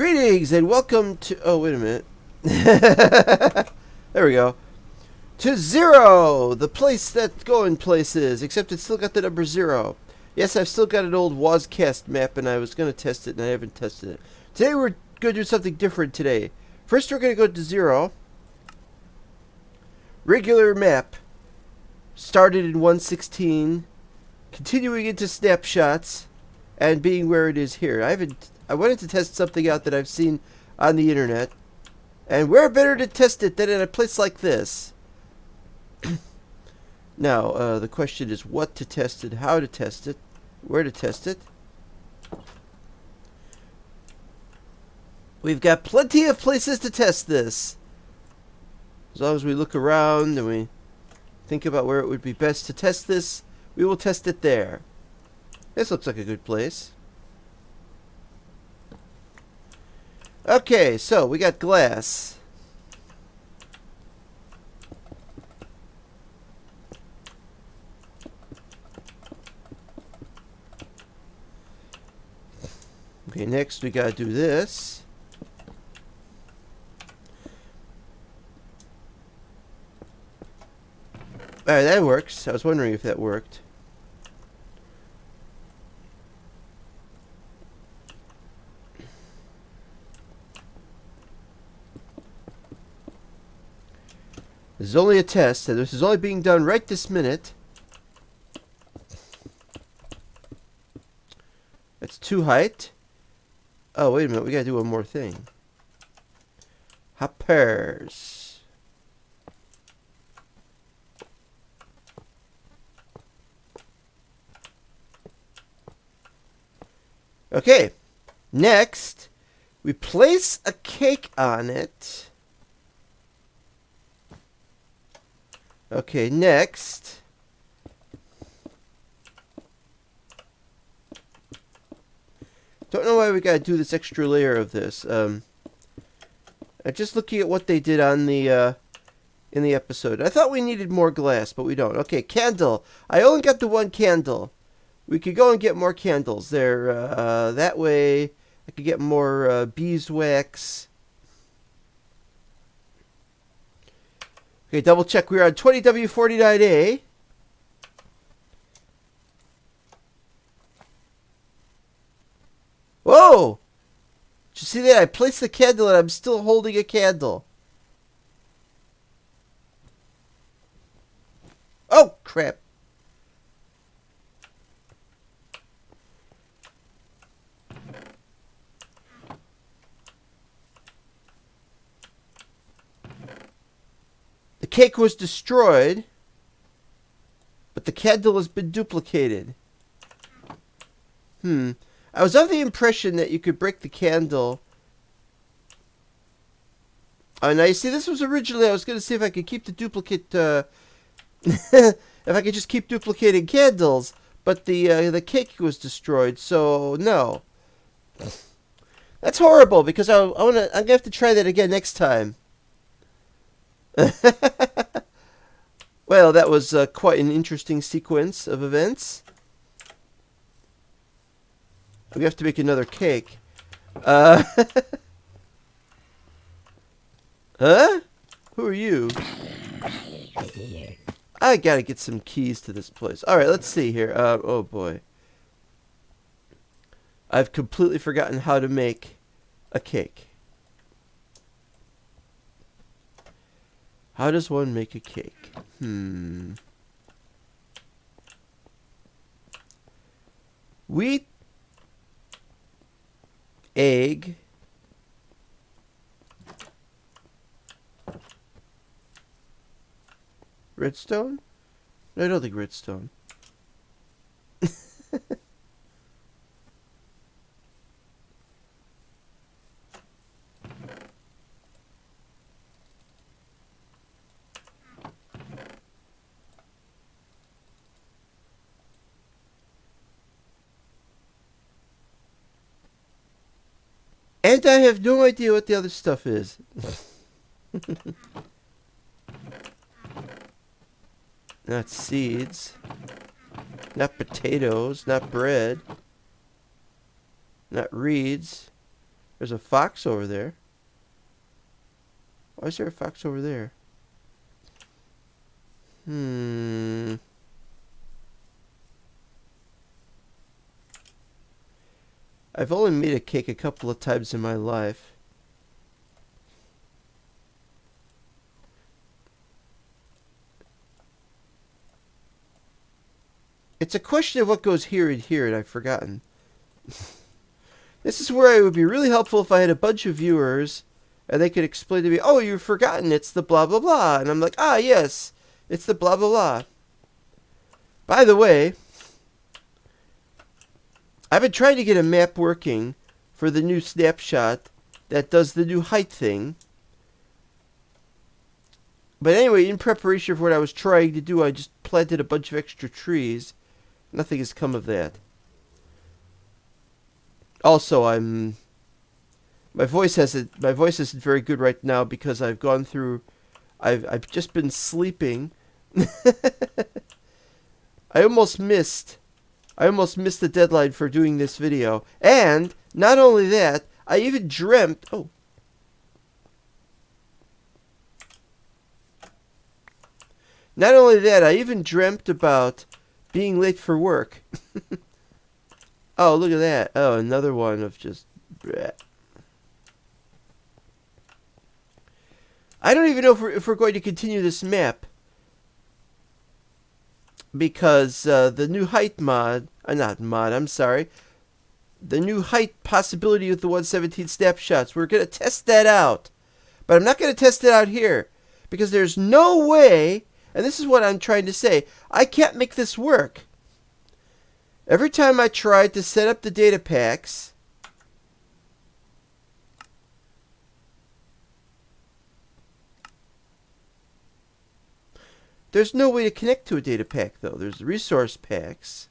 Greetings and welcome to... Oh, wait a minute. There we go. To Zero, the place that's going places, except it's still got the number 0. Yes, I've still got an old Wazcast map, and I was going to test it, and I haven't tested it. Today we're going to do something different today. First, we're going to go to 0. Regular map. Started in 1.16, continuing into snapshots, and being where it is here. I wanted to test something out that I've seen on the internet, and where better to test it than in a place like this? Now, the question is what to test it, how to test it, where to test it. We've got plenty of places to test this. As long as we look around and we think about where it would be best to test this, we will test it there. This looks like a good place. Okay, so we got glass. Okay, next we gotta do this. Alright, that works. I was wondering if that worked. This is only a test, and this is only being done right this minute. That's 2 height. Oh, wait a minute, we gotta do one more thing. Hoppers. Okay, next, we place a cake on it. Okay, next. Don't know why we gotta do this extra layer of this. I'm just looking at what they did on the in the episode. I thought we needed more glass, but we don't. Okay, candle. I only got the 1 candle. We could go and get more candles there. That way, I could get more beeswax. Okay, double check. We're on 20W49A. Whoa! Did you see that? I placed the candle and I'm still holding a candle. Oh, crap. The cake was destroyed, but the candle has been duplicated. I was of the impression that you could break the candle. Oh, now you see, this was originally, I was going to see if I could keep the duplicate, if I could just keep duplicating candles, but the cake was destroyed, so no. That's horrible, because I'm going to have to try that again next time. Well, that was quite an interesting sequence of events. We have to make another cake. Huh? Who are you? I gotta get some keys to this place. Alright, let's see here. Oh boy. I've completely forgotten how to make a cake. How does one make a cake? Wheat, egg, redstone? No, I don't think redstone. And I have no idea what the other stuff is. Not seeds. Not potatoes. Not bread. Not reeds. There's a fox over there. Why is there a fox over there? I've only made a cake a couple of times in my life. It's a question of what goes here and here, and I've forgotten. This is where it would be really helpful if I had a bunch of viewers and they could explain to me, oh, you've forgotten, it's the blah, blah, blah. And I'm like, ah, yes, it's the blah, blah, blah. By the way, I've been trying to get a map working for the new snapshot that does the new height thing. But anyway, in preparation for what I was trying to do, I just planted a bunch of extra trees. Nothing has come of that. Also, my voice isn't very good right now because I've gone through, I've just been sleeping. I almost missed the deadline for doing this video. And not only that, I even dreamt, not only that, I even dreamt about being late for work. Oh, look at that. Oh, another one of just bleh. I don't even know if we're going to continue this map. Because the new height mod, I'm sorry. The new height possibility with the 117 snapshots, we're going to test that out. But I'm not going to test it out here. Because there's no way, and this is what I'm trying to say, I can't make this work. Every time I tried to set up the data packs, there's no way to connect to a data pack, though. There's resource packs.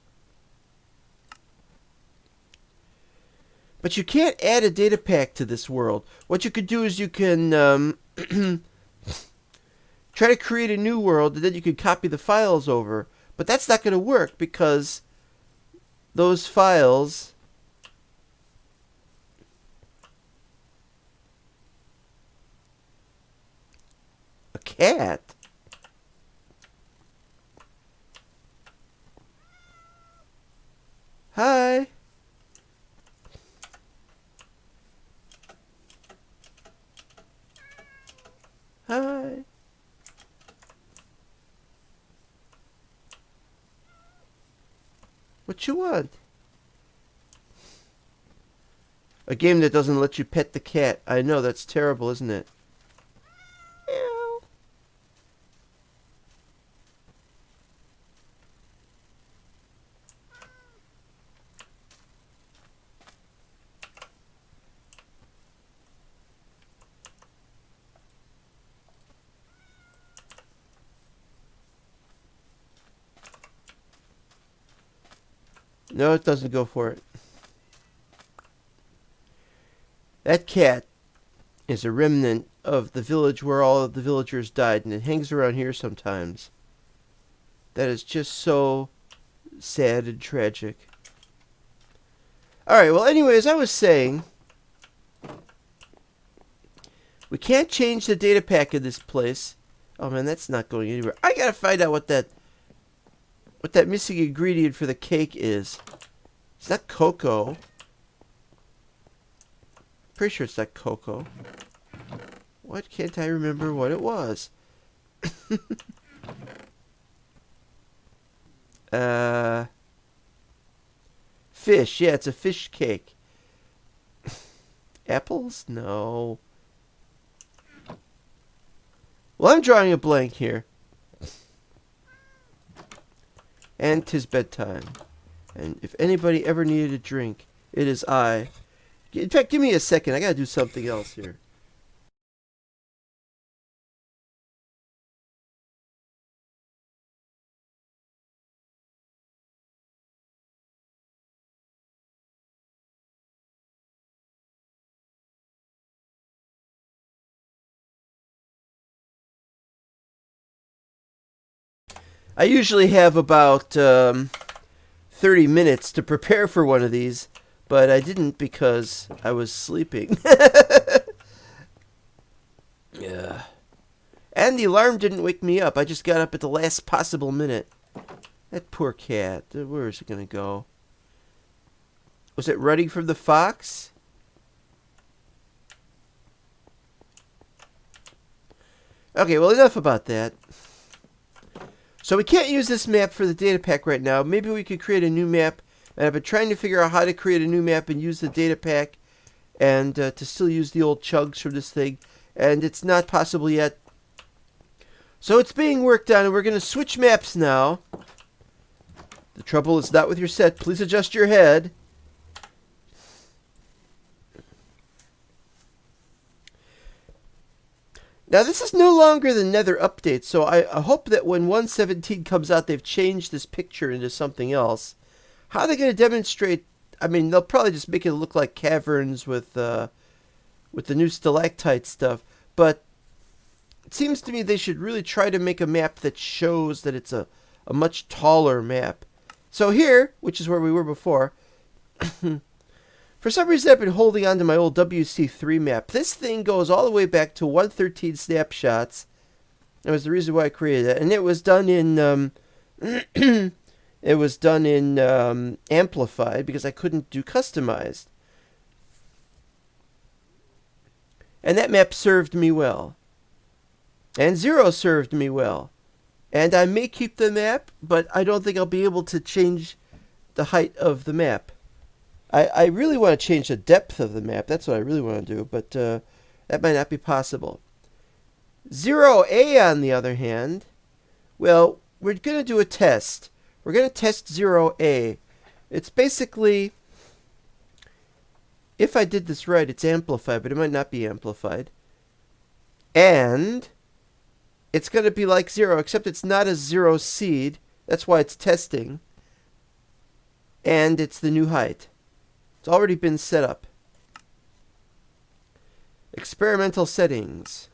But you can't add a data pack to this world. What you could do is you can try to create a new world, and then you can copy the files over. But that's not going to work because those files a cat? Hi. Hi. What you want? A game that doesn't let you pet the cat. I know, that's terrible, isn't it? Meow. No, it doesn't go for it. That cat is a remnant of the village where all of the villagers died, and it hangs around here sometimes. That is just so sad and tragic. Alright, well anyway, as I was saying, we can't change the data pack in this place. Oh man, that's not going anywhere. I gotta find out what that missing ingredient for the cake is. It's not cocoa. Pretty sure it's not cocoa. What can't I remember what it was? Fish. Yeah, it's a fish cake. Apples? No. Well, I'm drawing a blank here. And 'tis bedtime. And if anybody ever needed a drink, it is I. In fact, give me a second. I gotta do something else here. I usually have about 30 minutes to prepare for one of these, but I didn't because I was sleeping. Yeah. And the alarm didn't wake me up. I just got up at the last possible minute. That poor cat. Where is it going to go? Was it running from the fox? Okay, well, enough about that. So we can't use this map for the data pack right now. Maybe we could create a new map. And I've been trying to figure out how to create a new map and use the data pack and to still use the old chugs from this thing. And it's not possible yet. So it's being worked on, and we're going to switch maps now. The trouble is not with your set. Please adjust your head. Now, this is no longer the Nether update, so I hope that when 1.17 comes out, they've changed this picture into something else. How are they going to demonstrate? I mean, they'll probably just make it look like caverns with the new stalactite stuff, but it seems to me they should really try to make a map that shows that it's a much taller map. So here, which is where we were before, for some reason I've been holding on to my old WC3 map. This thing goes all the way back to 1.13 snapshots. That was the reason why I created it. And it was done in amplified because I couldn't do customized. And that map served me well. And 0 served me well. And I may keep the map, but I don't think I'll be able to change the height of the map. I really want to change the depth of the map. That's what I really want to do, but that might not be possible. 0A, on the other hand, well, we're going to do a test. We're going to test 0A. It's basically, if I did this right, it's amplified, but it might not be amplified. And it's going to be like 0, except it's not a 0 seed. That's why it's testing. And it's the new height. It's already been set up. Experimental settings.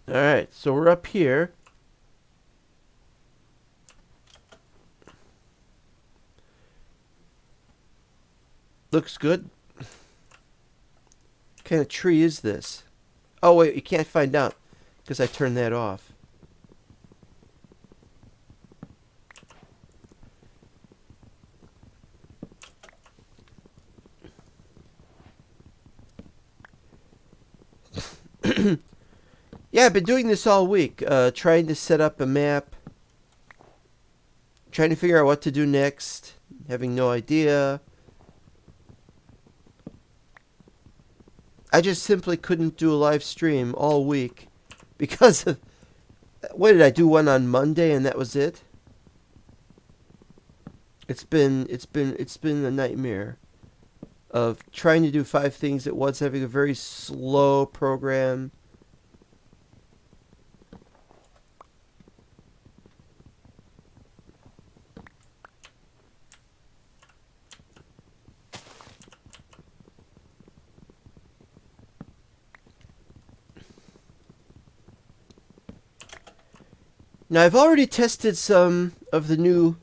Alright, so we're up here. Looks good. What kind of tree is this? Oh wait, you can't find out because I turned that off. Yeah, I've been doing this all week, trying to set up a map, trying to figure out what to do next, having no idea. I just simply couldn't do a live stream all week because of, what did I do, one on Monday and that was it? It's been a nightmare of trying to do 5 things at once, having a very slow program. Now, I've already tested some of the new...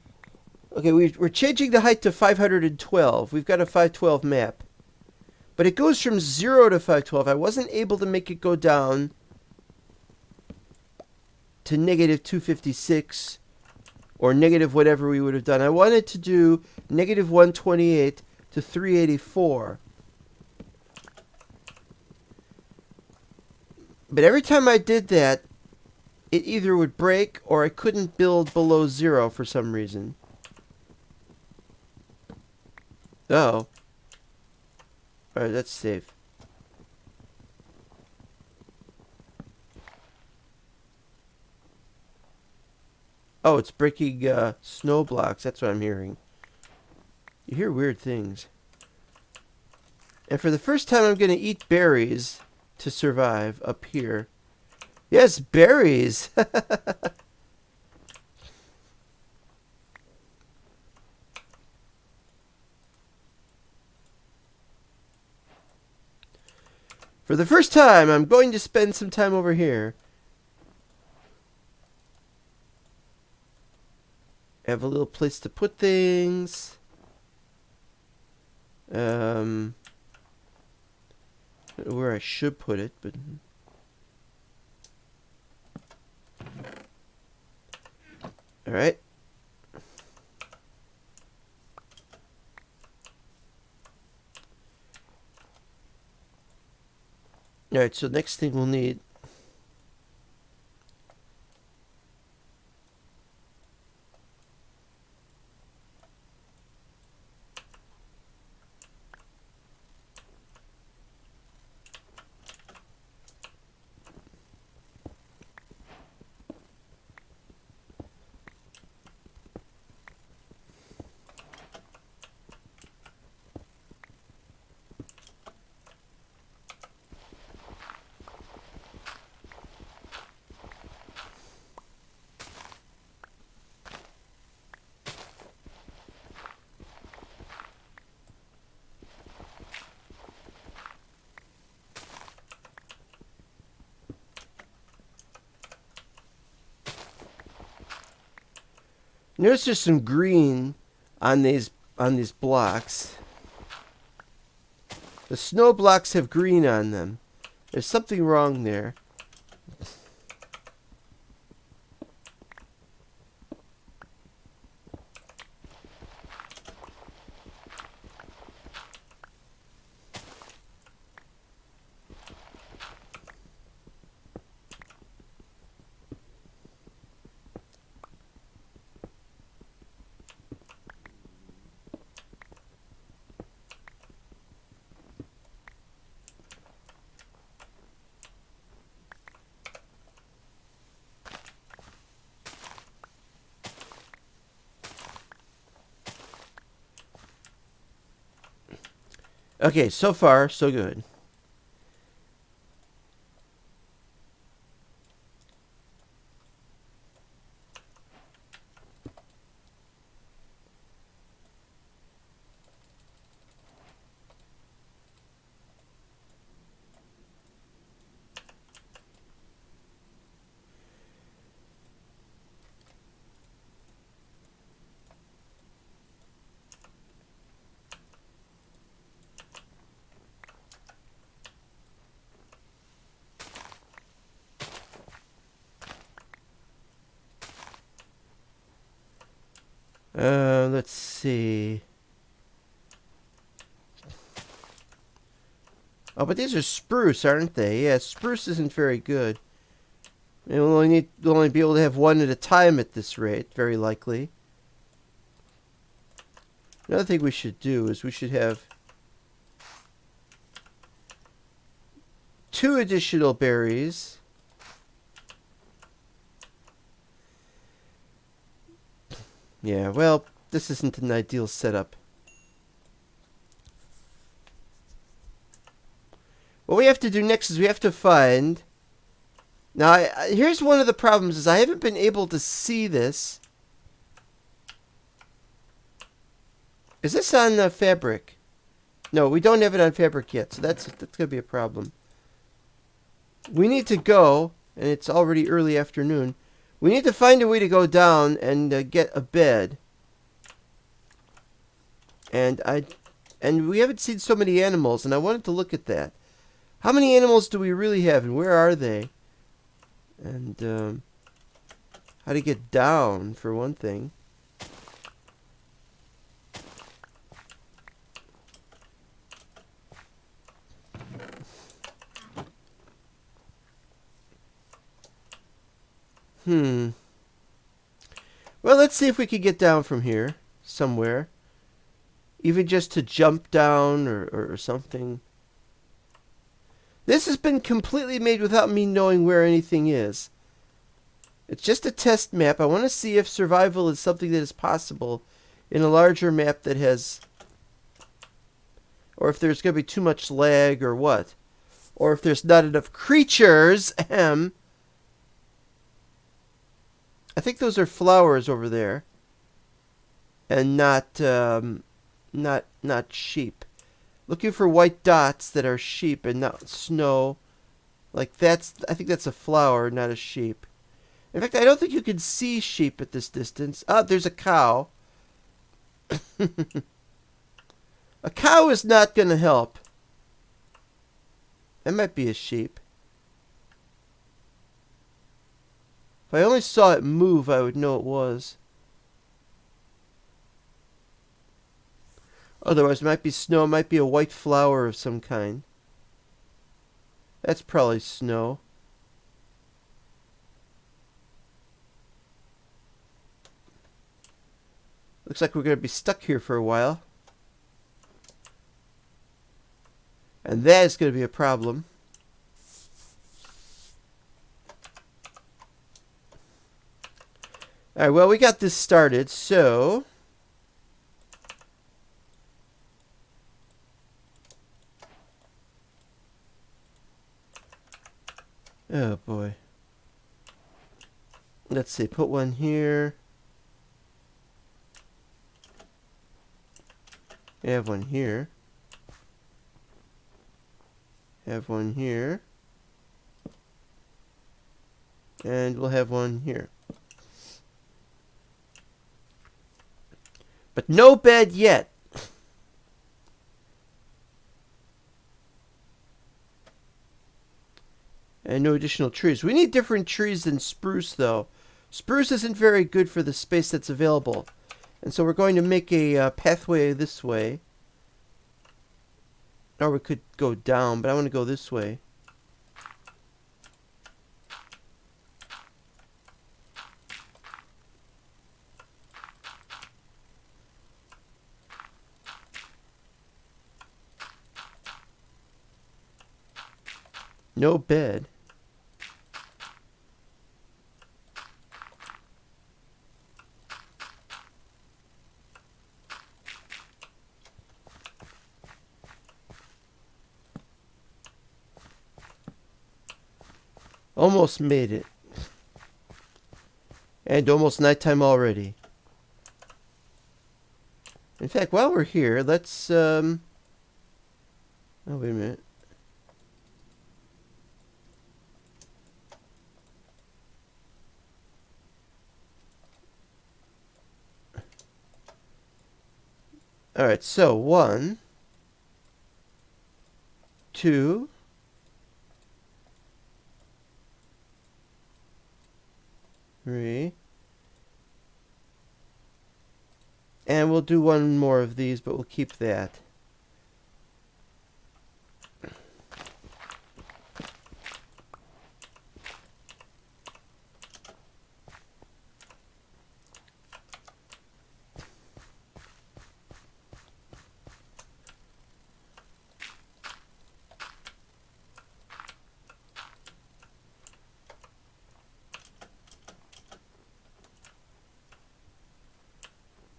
Okay, we're changing the height to 512. We've got a 512 map. But it goes from 0 to 512. I wasn't able to make it go down to negative 256 or negative whatever we would have done. I wanted to do negative 128 to 384. But every time I did that, it either would break or I couldn't build below 0 for some reason. Oh. Alright, that's safe. Oh, it's breaking snow blocks. That's what I'm hearing. You hear weird things. And for the first time, I'm going to eat berries to survive up here. Yes, berries! For the first time, I'm going to spend some time over here. have a little place to put things. Where I should put it, but all right. All right, so next thing we'll need notice there's some green on these blocks. The snow blocks have green on them. There's something wrong there. Okay, so far, so good. Let's see. Oh, but these are spruce, aren't they? Yeah, spruce isn't very good. And we'll only be able to have one at a time at this rate, very likely. Another thing we should do is we should have 2 additional berries. Yeah, well, this isn't an ideal setup. What we have to do next is we have to find... Now, here's one of the problems, is I haven't been able to see this. Is this on fabric? No, we don't have it on fabric yet, so that's going to be a problem. We need to go, and it's already early afternoon. We need to find a way to go down and get a bed. And we haven't seen so many animals, and I wanted to look at that. How many animals do we really have, and where are they? And how to get down, for one thing. Well, let's see if we can get down from here somewhere. Even just to jump down or something. This has been completely made without me knowing where anything is. It's just a test map. I want to see if survival is something that is possible in a larger map that has... Or if there's going to be too much lag or what. Or if there's not enough creatures. I think those are flowers over there. And not sheep. Looking for white dots that are sheep and not snow. Like I think that's a flower, not a sheep. In fact, I don't think you can see sheep at this distance. Ah, there's a cow. A cow is not going to help. That might be a sheep. If I only saw it move, I would know it was. Otherwise, it might be snow. It might be a white flower of some kind. That's probably snow. Looks like we're going to be stuck here for a while. And that is going to be a problem. Alright, well, we got this started, so... Oh, boy. Let's see, put one here. We have one here. Have one here. And we'll have one here. But no bed yet. And no additional trees. We need different trees than spruce, though. Spruce isn't very good for the space that's available. And so we're going to make a pathway this way. Or we could go down, but I want to go this way. No bed. Almost made it. And almost nighttime already. In fact, while we're here, let's oh, wait a minute. Alright, so 1, 2, 3, and we'll do one more of these, but we'll keep that.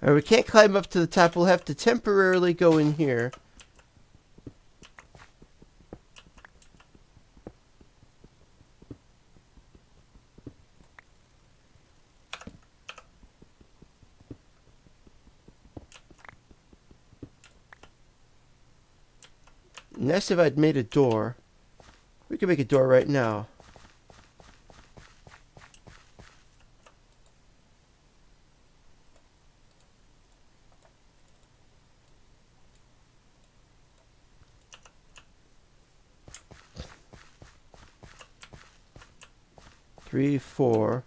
Alright, we can't climb up to the top. We'll have to temporarily go in here. Nice if I'd made a door. We can make a door right now. Three, 4.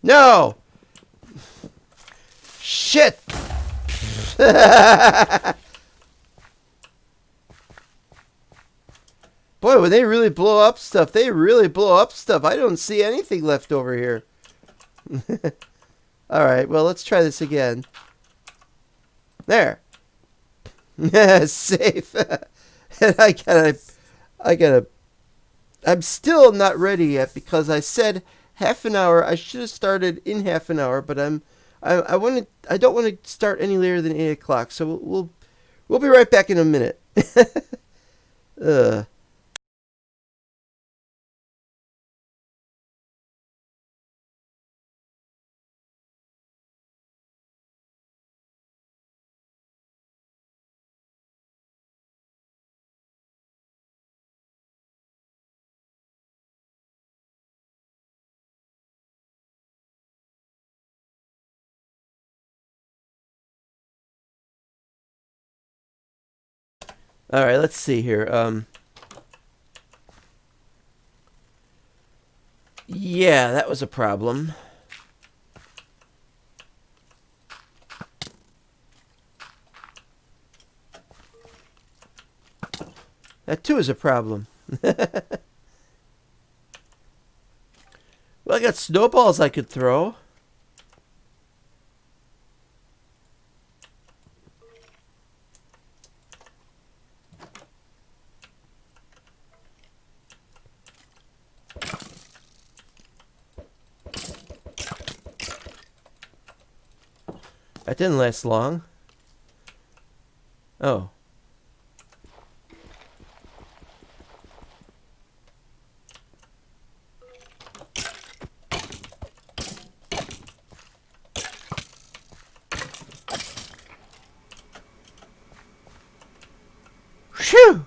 No! Shit! Boy, when they really blow up stuff, they really blow up stuff. I don't see anything left over here. Alright, well, let's try this again. There. Safe. And I'm still not ready yet because I said half an hour. I should have started in half an hour, but I don't want to start any later than 8 o'clock. So we'll be right back in a minute. All right, let's see here. Yeah, that was a problem. That too is a problem. Well, I got snowballs I could throw. That didn't last long. Oh. Phew!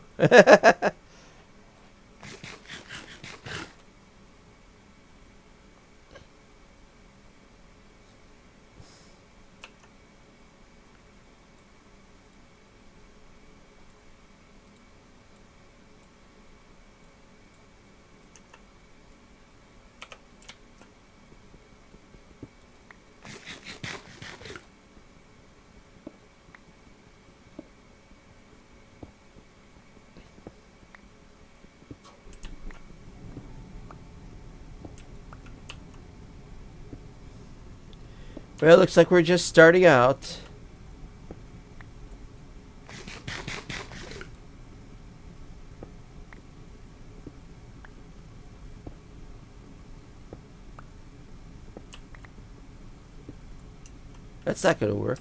Well, it looks like we're just starting out. That's not going to work.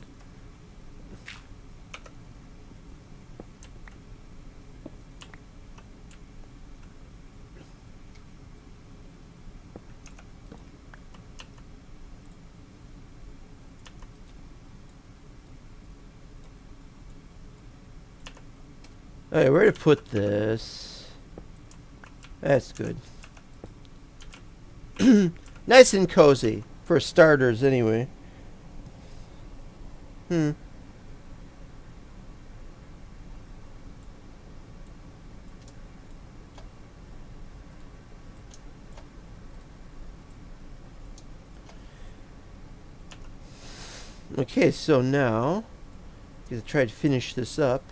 Alright, where to put this? That's good. Nice and cozy. For starters, anyway. Okay, so now, I'm going to try to finish this up.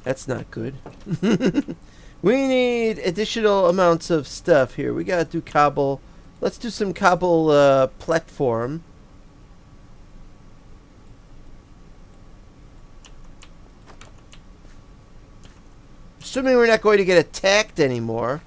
That's not good. We need additional amounts of stuff here. We gotta do cobble. Let's do some cobble platform. Assuming we're not going to get attacked anymore.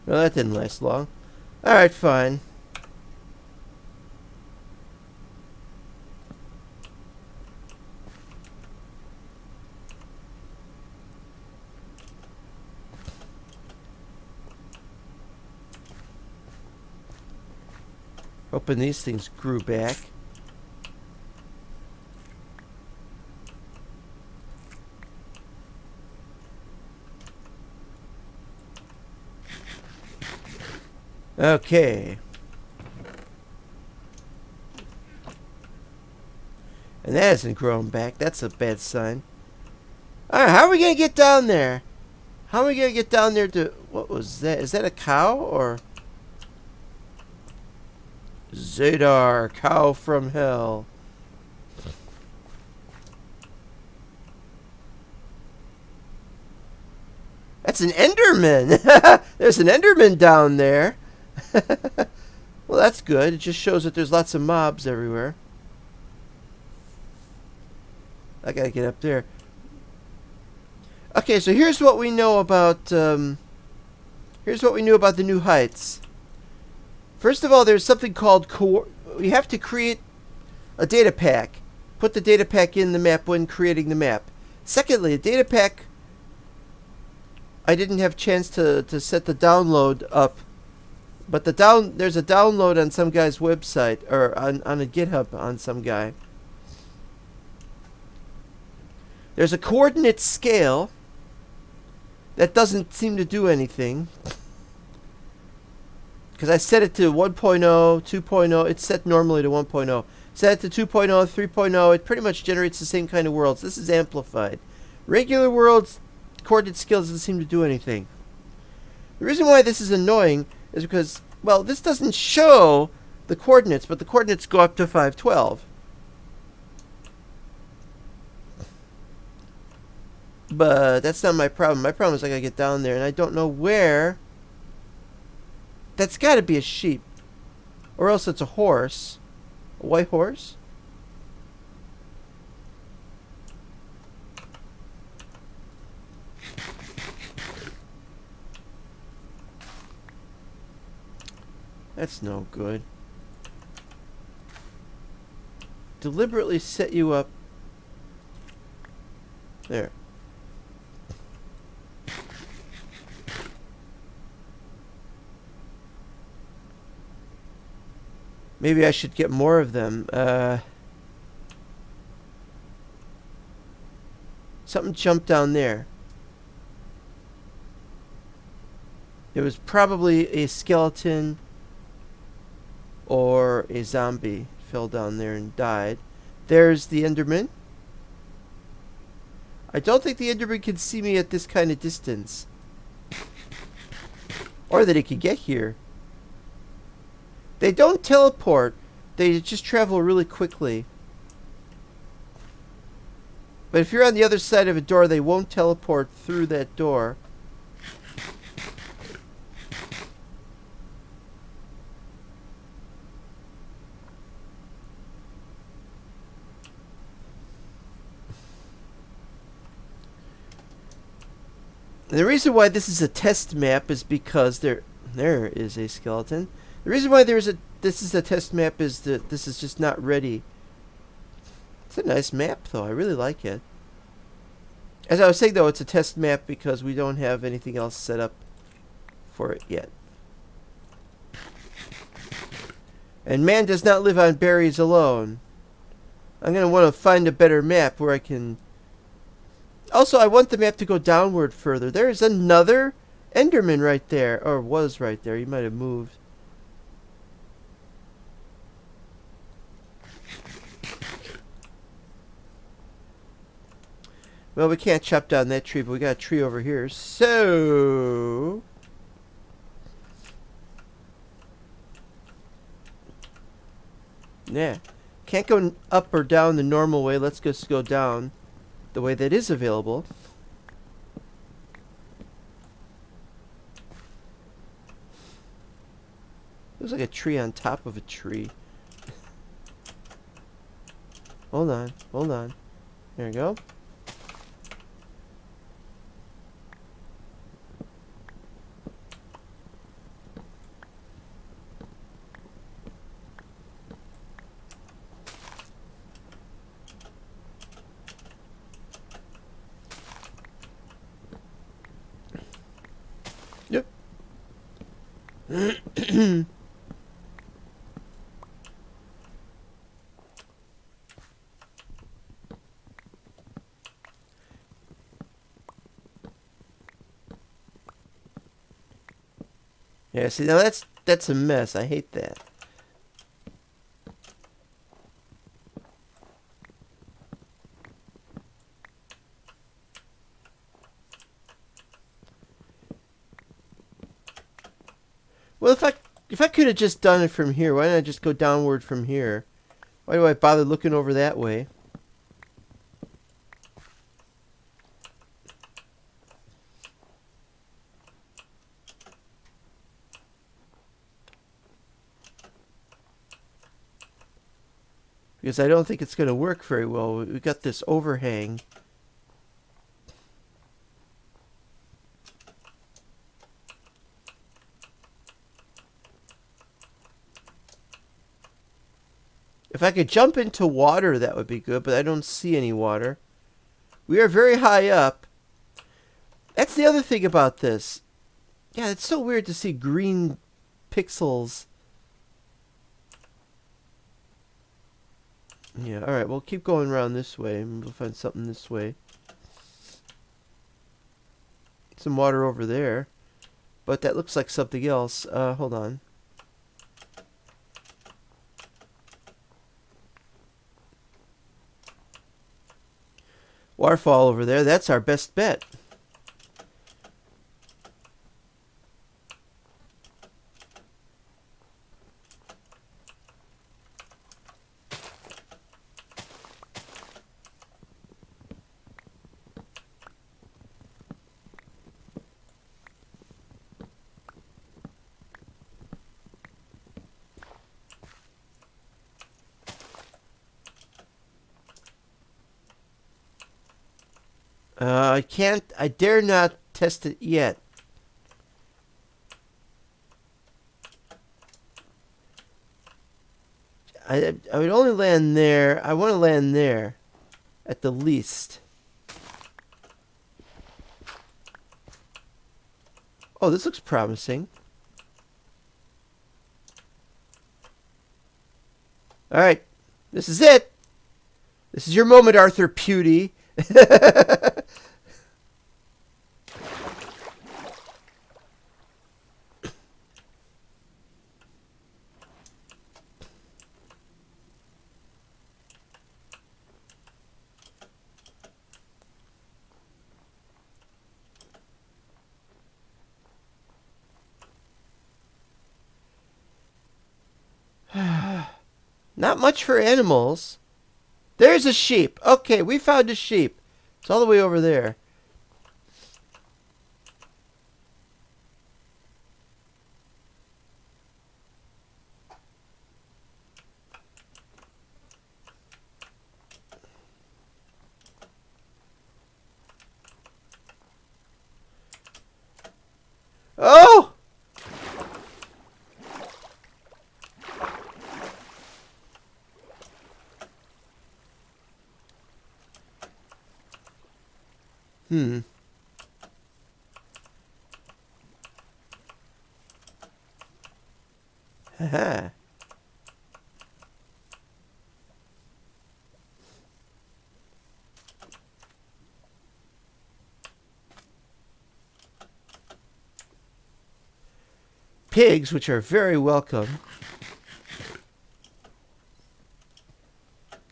Well, that didn't last long. Alright, fine. Hoping these things grew back. Okay. And that hasn't grown back. That's a bad sign. Alright, how are we going to get down there? How are we going to get down there to... What was that? Is that a cow or... Zadar, cow from hell. That's an Enderman. There's an Enderman down there. Well, that's good. It just shows that there's lots of mobs everywhere. I gotta get up there. Okay, so here's what we know about. Here's what we knew about the new heights. First of all, there's something called we have to create a data pack. Put the data pack in the map when creating the map. Secondly, a data pack. I didn't have a chance to set the download up, but there's a download on some guy's website or on a GitHub on some guy. There's a coordinate scale that doesn't seem to do anything. Because I set it to 1.0, 2.0. It's set normally to 1.0. Set it to 2.0, 3.0. It pretty much generates the same kind of worlds. This is amplified. Regular worlds, coordinate scale doesn't seem to do anything. The reason why this is annoying is because, well, this doesn't show the coordinates, but the coordinates go up to 512. But that's not my problem. My problem is I gotta get down there, and I don't know where. That's gotta be a sheep. Or else it's a horse. A white horse? That's no good. Deliberately set you up. There. Maybe I should get more of them. Something jumped down there. It was probably a skeleton or a zombie. Fell down there and died. There's the Enderman. I don't think the Enderman can see me at this kind of distance. Or that he could get here. They don't teleport. They just travel really quickly. But if you're on the other side of a door, they won't teleport through that door. And the reason why this is a test map is because there is a skeleton. The reason why this is a test map is that this is just not ready. It's a nice map, though. I really like it. As I was saying, though, it's a test map because we don't have anything else set up for it yet. And man does not live on berries alone. I'm going to want to find a better map where I can... Also, I want the map to go downward further. There is another Enderman right there. Or was right there. He might have moved. Well, we can't chop down that tree, but we got a tree over here. So... yeah. Can't go up or down the normal way. Let's just go down the way that is available. Looks like a tree on top of a tree. Hold on. Hold on. There we go. Yep. Yeah, see, now that's a mess. I hate that. Well, if I could have just done it from here, why didn't I just go downward from here? Why do I bother looking over that way? because I don't think it's going to work very well. We got this overhang. If I could jump into water, that would be good, but I don't see any water. We are very high up. That's the other thing about this. Yeah, it's so weird to see green pixels. Yeah, alright, we'll keep going around this way. Maybe we'll find something this way. Some water over there. But that looks like something else. Hold on. Waterfall over there. That's our best bet. I dare not test it yet. I would only land there. I want to land there, at the least. Oh, this looks promising. Alright, this is it. This is your moment, Arthur Pewdie. Not much for animals. There's a sheep. Okay, we found a sheep. It's all the way over there. Oh! Haha. Pigs, which are very welcome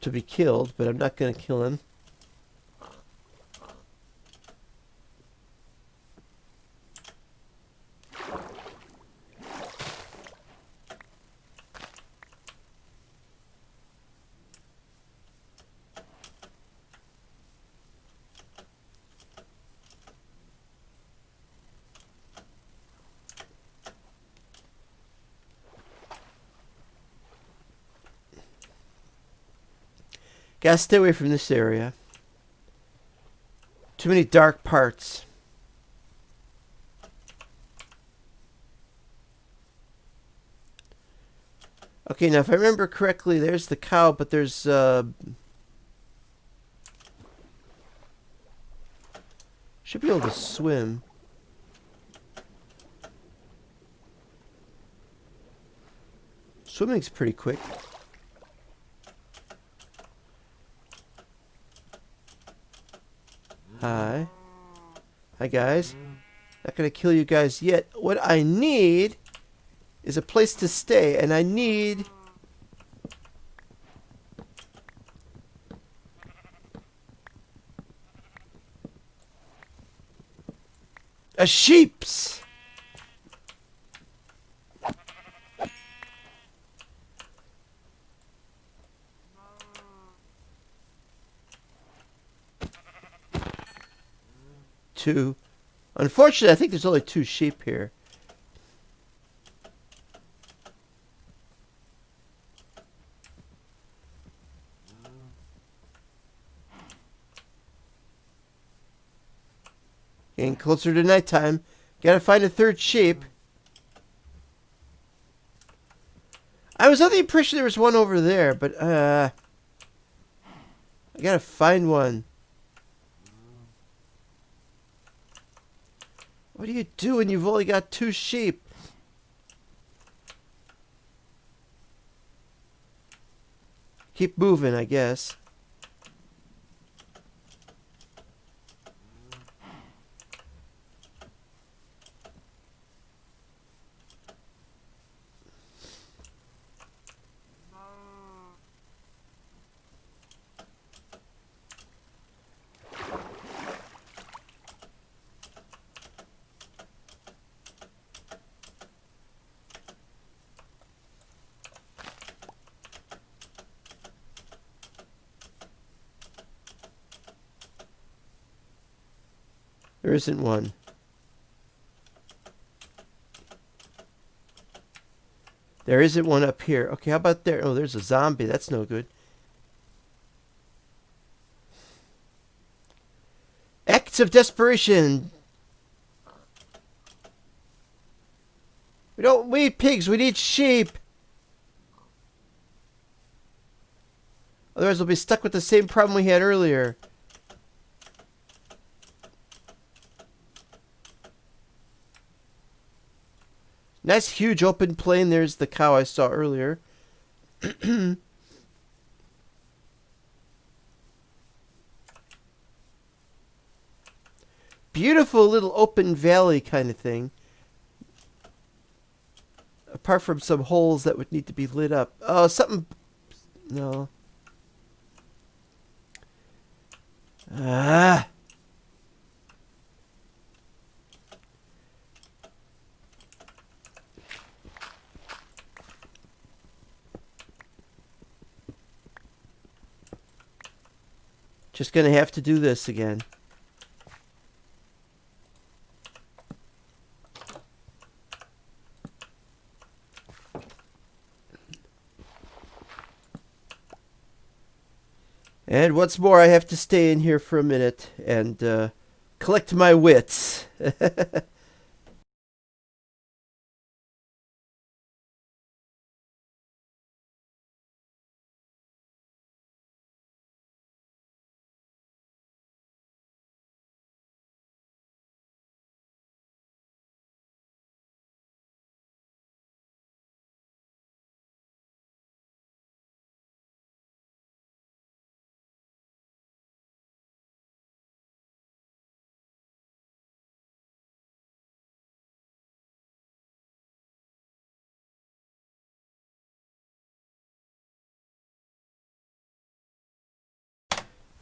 to be killed, but I'm not going to kill them. Gotta stay away from this area. Too many dark parts. Okay, now if I remember correctly, there's the cow, but there's should be able to swim. Swimming's pretty quick. Hi. Hi, guys. Not gonna kill you guys yet. What I need is a place to stay, and I need a sheep's. Two. Unfortunately, I think there's only 2 sheep here. Getting closer to nighttime. Gotta find a third sheep. I was under the impression there was one over there, but I gotta find one. What do you do when you've only got 2 sheep? Keep moving, I guess. There isn't one. There isn't one up here. Okay, how about there? Oh, there's a zombie. That's no good. Acts of desperation. We don't need pigs. We need sheep. Otherwise, we'll be stuck with the same problem we had earlier. Nice huge open plain. There's the cow I saw earlier. Beautiful little open valley kind of thing. Apart from some holes that would need to be lit up. Oh, something... No. Ah. Just gonna have to do this again. And once more, I have to stay in here for a minute and collect my wits.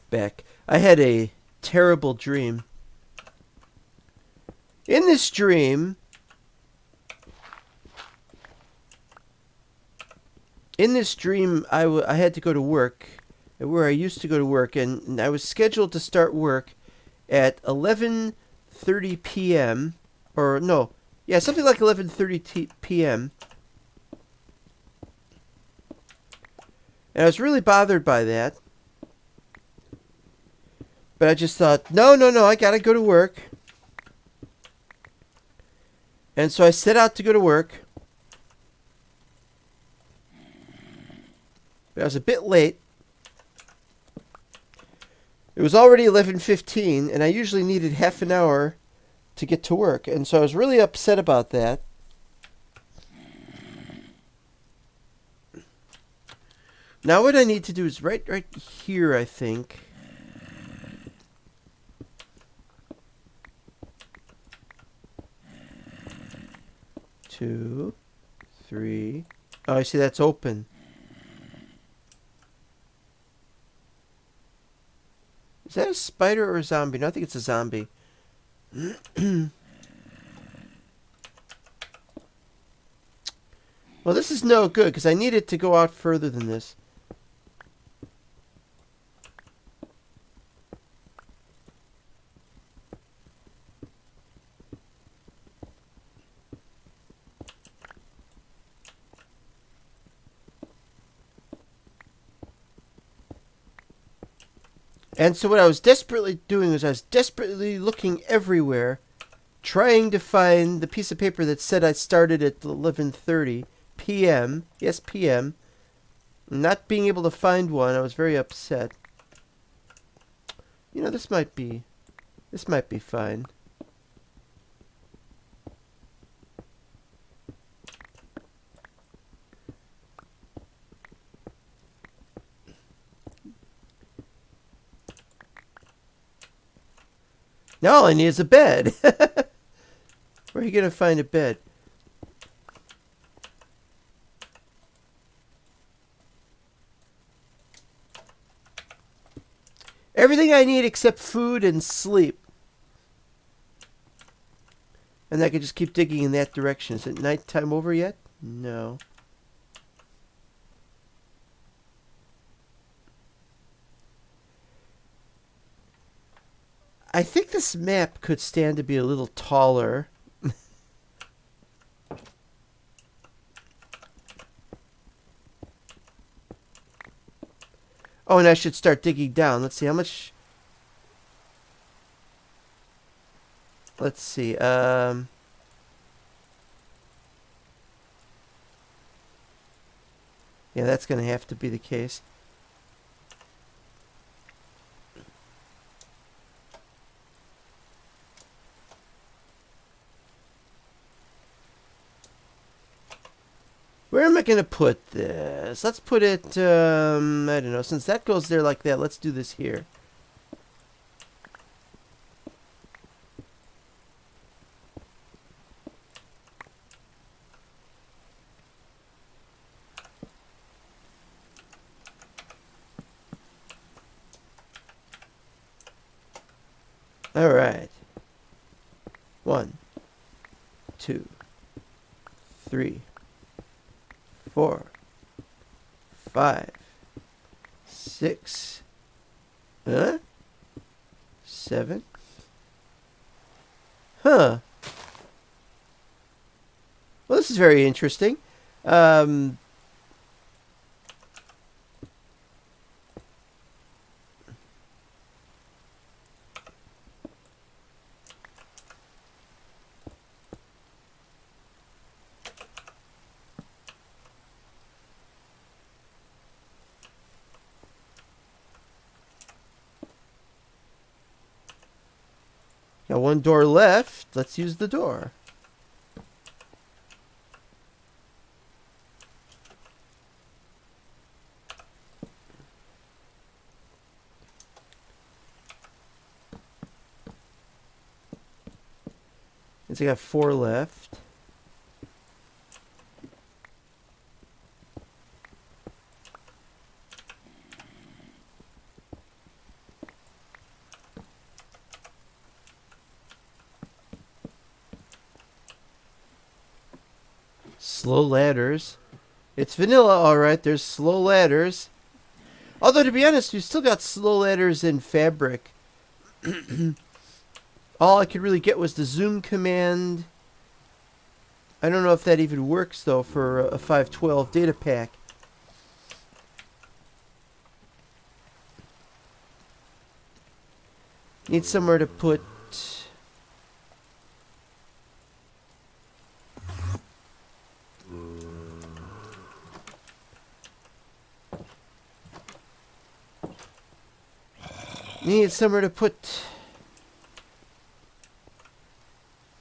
Back. I had a terrible dream. In this dream, I had to go to work, where I used to go to work, and I was scheduled to start work at 11:30 p.m. or no, yeah, something like 11:30 p.m. And I was really bothered by that. But I just thought, no, I gotta go to work. And so I set out to go to work. But I was a bit late. It was already 11:15, and I usually needed half an hour to get to work. And so I was really upset about that. Now what I need to do is right here, I think. 2, 3. Oh, I see that's open. Is that a spider or a zombie? No, I think it's a zombie. Well, this is no good because I need it to go out further than this. And so what I was desperately doing was I was desperately looking everywhere, trying to find the piece of paper that said I started at 11:30 p.m. Yes, p.m. Not being able to find one, I was very upset. You know, this might be fine. Now all I need is a bed. Where are you going to find a bed? Everything I need except food and sleep. And I could just keep digging in that direction. Is it nighttime over yet? No. I think this map could stand to be a little taller. Oh, and I should start digging down. Let's see how much. Let's see. Yeah, that's going to have to be the case. Where am I going to put this? Let's put it, I don't know. Since that goes there like that, let's do this here. All right. 1, 2, 3, 4, 5, 6, 7. Huh. Well, this is very interesting. Got one door left. Let's use the door. I got 4 left. Slow ladders. It's vanilla, alright. There's slow ladders. Although, to be honest, we've still got slow ladders in Fabric. All I could really get was the zoom command. I don't know if that even works, though, for a 512 data pack. Need somewhere to put... Need somewhere to put...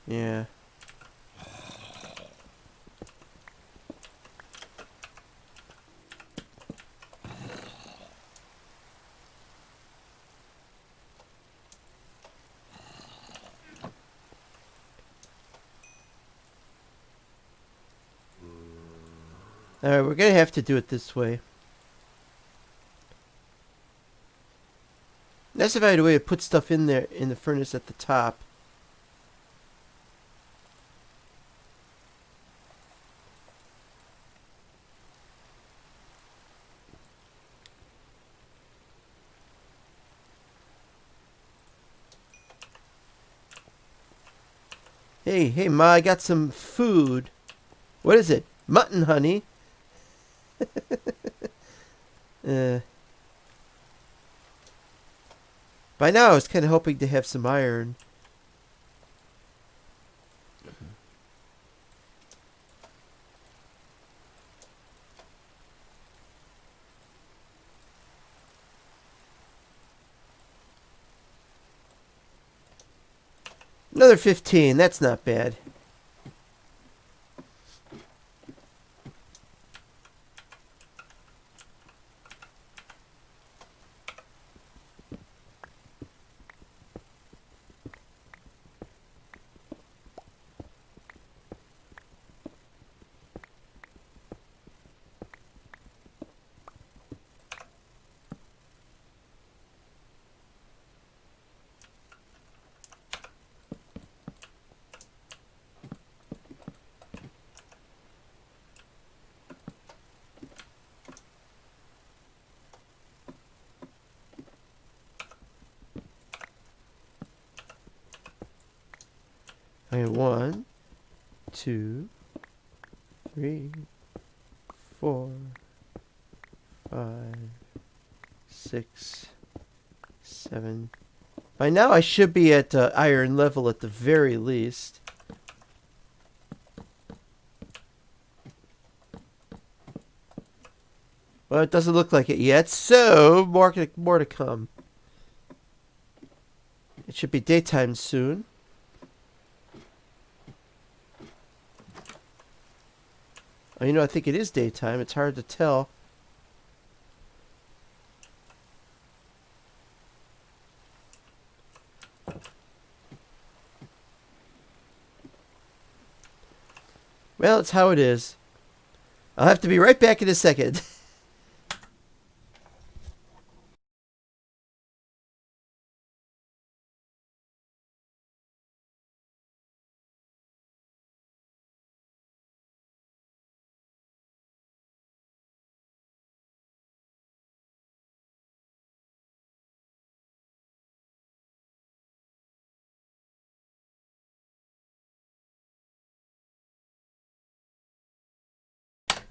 Yeah. Alright, we're gonna have to do it this way. That's if I had a way to put stuff in there in the furnace at the top. Hey, Ma, I got some food. What is it? Mutton, honey. By now I was kind of hoping to have some iron. Another 15. That's not bad. Okay, 1, 2, 3, 4, 5, 6, 7. By now I should be at iron level at the very least. Well, it doesn't look like it yet, so more to come. It should be daytime soon. Oh, you know, I think it is daytime. It's hard to tell. Well, it's how it is. I'll have to be right back in a second.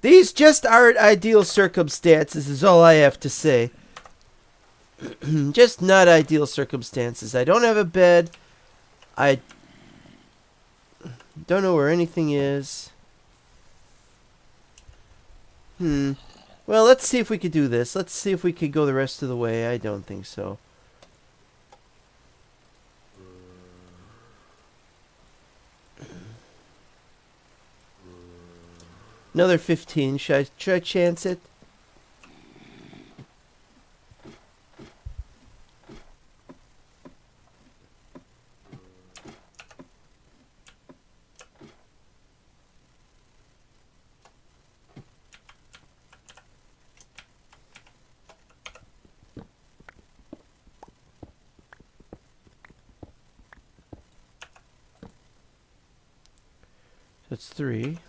These just aren't ideal circumstances, is all I have to say. Just not ideal circumstances. I don't have a bed. I don't know where anything is. Well, let's see if we could do this. Let's see if we could go the rest of the way. I don't think so. Another 15. Should I chance it? That's 3.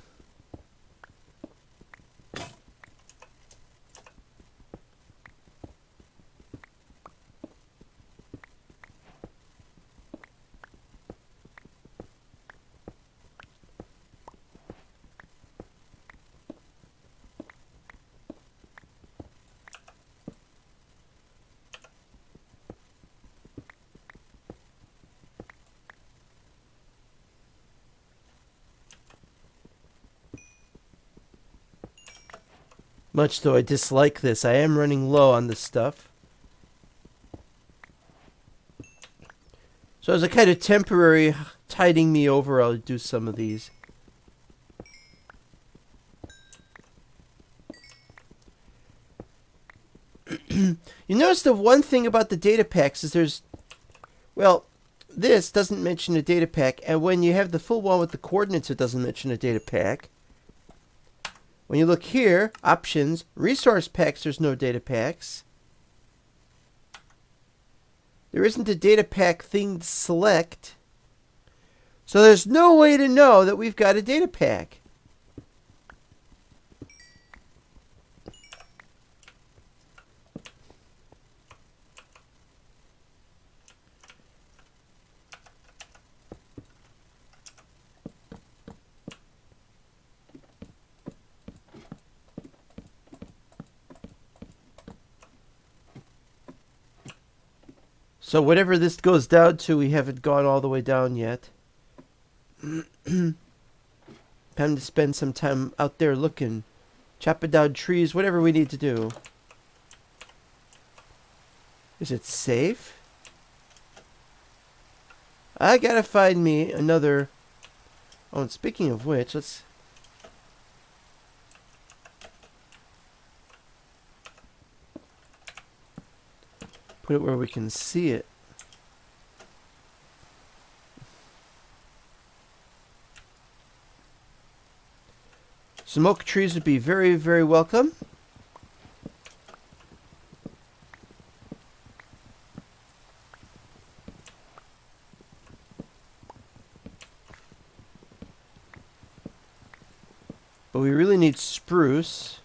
Much though I dislike this, I am running low on this stuff. So as a kind of temporary tiding me over, I'll do some of these. You notice the one thing about the data packs is there's... Well, this doesn't mention a data pack, and when you have the full one with the coordinates, it doesn't mention a data pack. When you look here, options, resource packs, there's no data packs. There isn't a data pack thing to select. So there's no way to know that we've got a data pack. So whatever this goes down to, we haven't gone all the way down yet. Time to spend some time out there looking, chopping down trees, whatever we need to do. Is it safe? I gotta find me another... Oh, and speaking of which, let's... put it where we can see it. Some oak trees would be very, very welcome. But we really need spruce.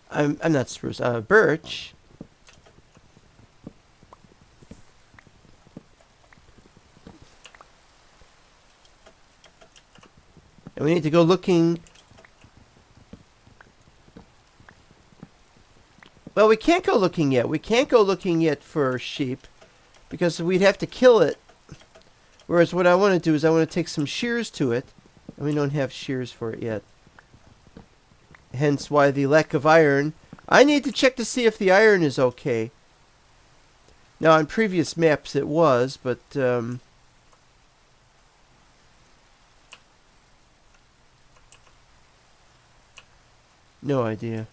I'm not spruce, birch. And we need to go looking... Well, we can't go looking yet. We can't go looking yet for sheep because we'd have to kill it. Whereas what I want to do is I want to take some shears to it. And we don't have shears for it yet. Hence why the lack of iron. I need to check to see if the iron is okay. Now, on previous maps it was, but... no idea.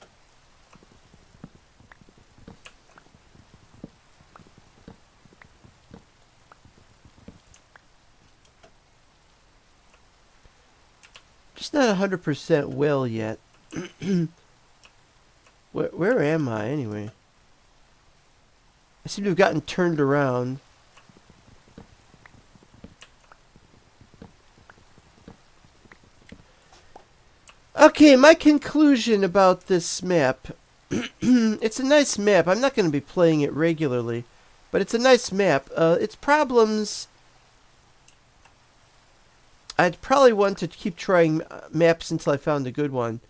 Just not 100% well yet. Where am I anyway? I seem to have gotten turned around. Okay, my conclusion about this map. It's a nice map. I'm not going to be playing it regularly, but it's a nice map. Its problems... I'd probably want to keep trying maps until I found a good one.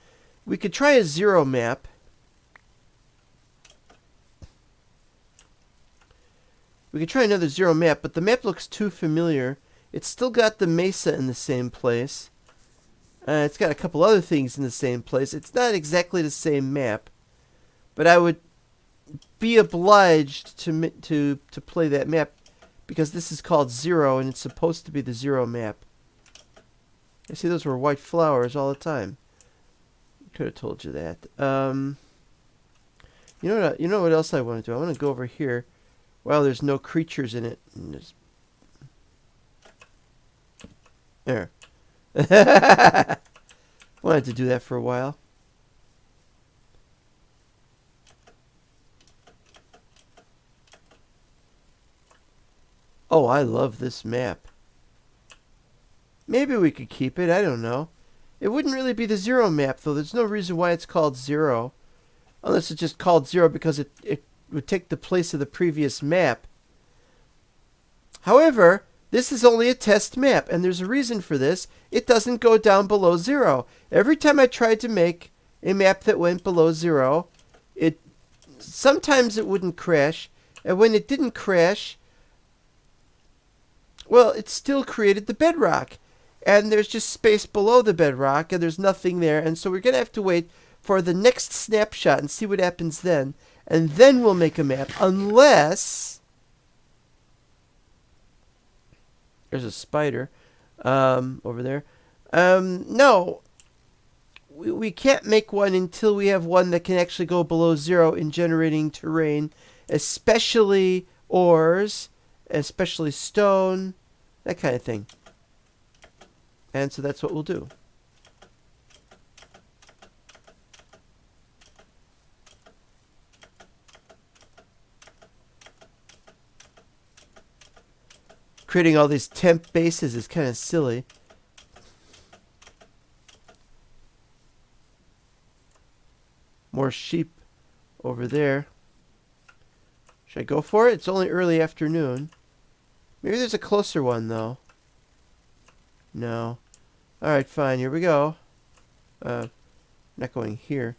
We could try a 0 map. We could try another 0 map, but the map looks too familiar. It's still got the mesa in the same place. It's got a couple other things in the same place. It's not exactly the same map, but I would be obliged to play that map because this is called 0 and it's supposed to be the 0 map. I see those were white flowers all the time. Could have told you that. You know what else I want to do? I want to go over here. Well, there's no creatures in it. There. Wanted to do that for a while. Oh, I love this map. Maybe we could keep it. I don't know. It wouldn't really be the 0 map, though. There's no reason why it's called 0. Unless it's just called 0 because it would take the place of the previous map. However, this is only a test map, and there's a reason for this. It doesn't go down below 0. Every time I tried to make a map that went below 0, sometimes it wouldn't crash, and when it didn't crash, well, it still created the bedrock. And there's just space below the bedrock, and there's nothing there. And so we're going to have to wait for the next snapshot and see what happens then. And then we'll make a map, unless... There's a spider over there. No, we can't make one until we have one that can actually go below 0 in generating terrain, especially ores, especially stone, that kind of thing. And so that's what we'll do. Creating all these temp bases is kind of silly. More sheep over there. Should I go for it? It's only early afternoon. Maybe there's a closer one, though. No. Alright, fine. Here we go. Not going here.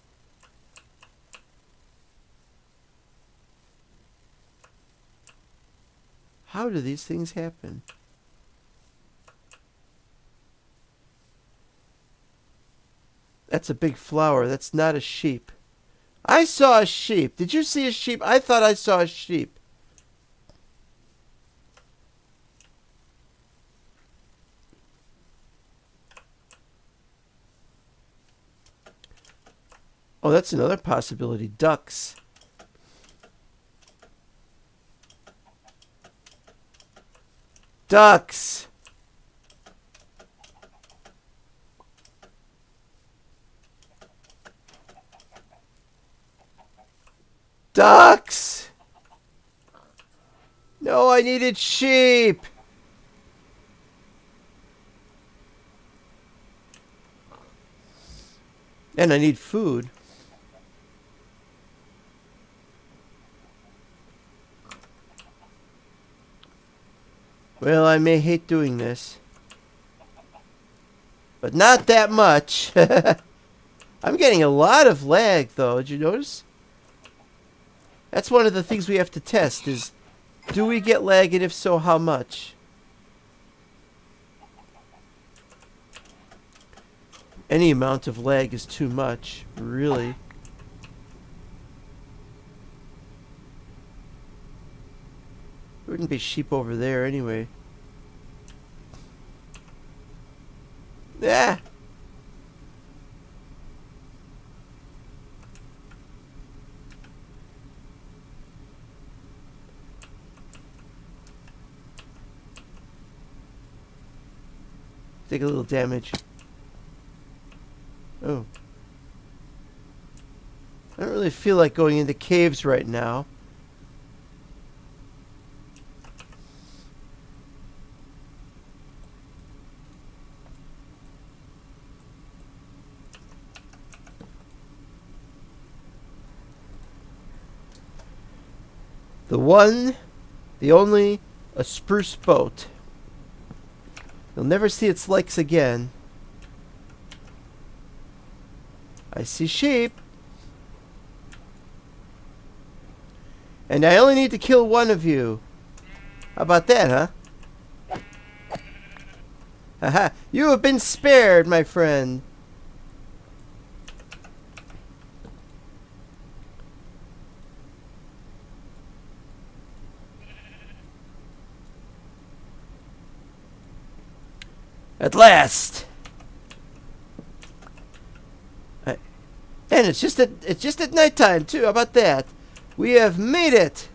How do these things happen? That's a big flower. That's not a sheep. I saw a sheep. Did you see a sheep? I thought I saw a sheep. Oh, that's another possibility. Ducks. Ducks. Ducks. No, I needed sheep. And I need food. Well, I may hate doing this. But not that much. I'm getting a lot of lag, though. Did you notice? That's one of the things we have to test is, do we get lag, and if so, how much? Any amount of lag is too much, really. There wouldn't be sheep over there anyway. Yeah. Take a little damage. Oh. I don't really feel like going into caves right now. The one, the only, a spruce boat. You'll never see its likes again. I see sheep. And I only need to kill one of you. How about that, huh? Haha, you have been spared, my friend. At last. And it's just at nighttime too. How about that? We have made it.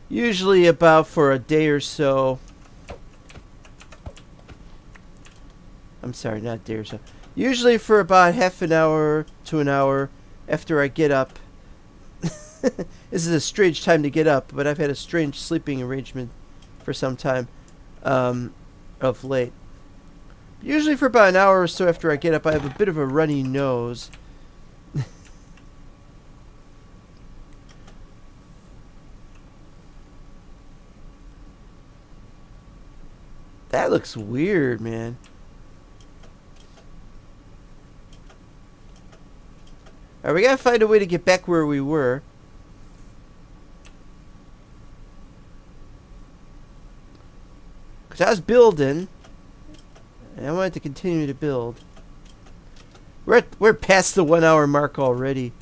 Usually about for a day or so. I'm sorry, not a day or so. Usually for about half an hour to an hour after I get up. This is a strange time to get up, but I've had a strange sleeping arrangement for some time of late. Usually for about an hour or so after I get up, I have a bit of a runny nose. That looks weird, man. Alright, we gotta find a way to get back where we were. Because I was building, and I wanted to continue to build. We're past the 1 hour mark already.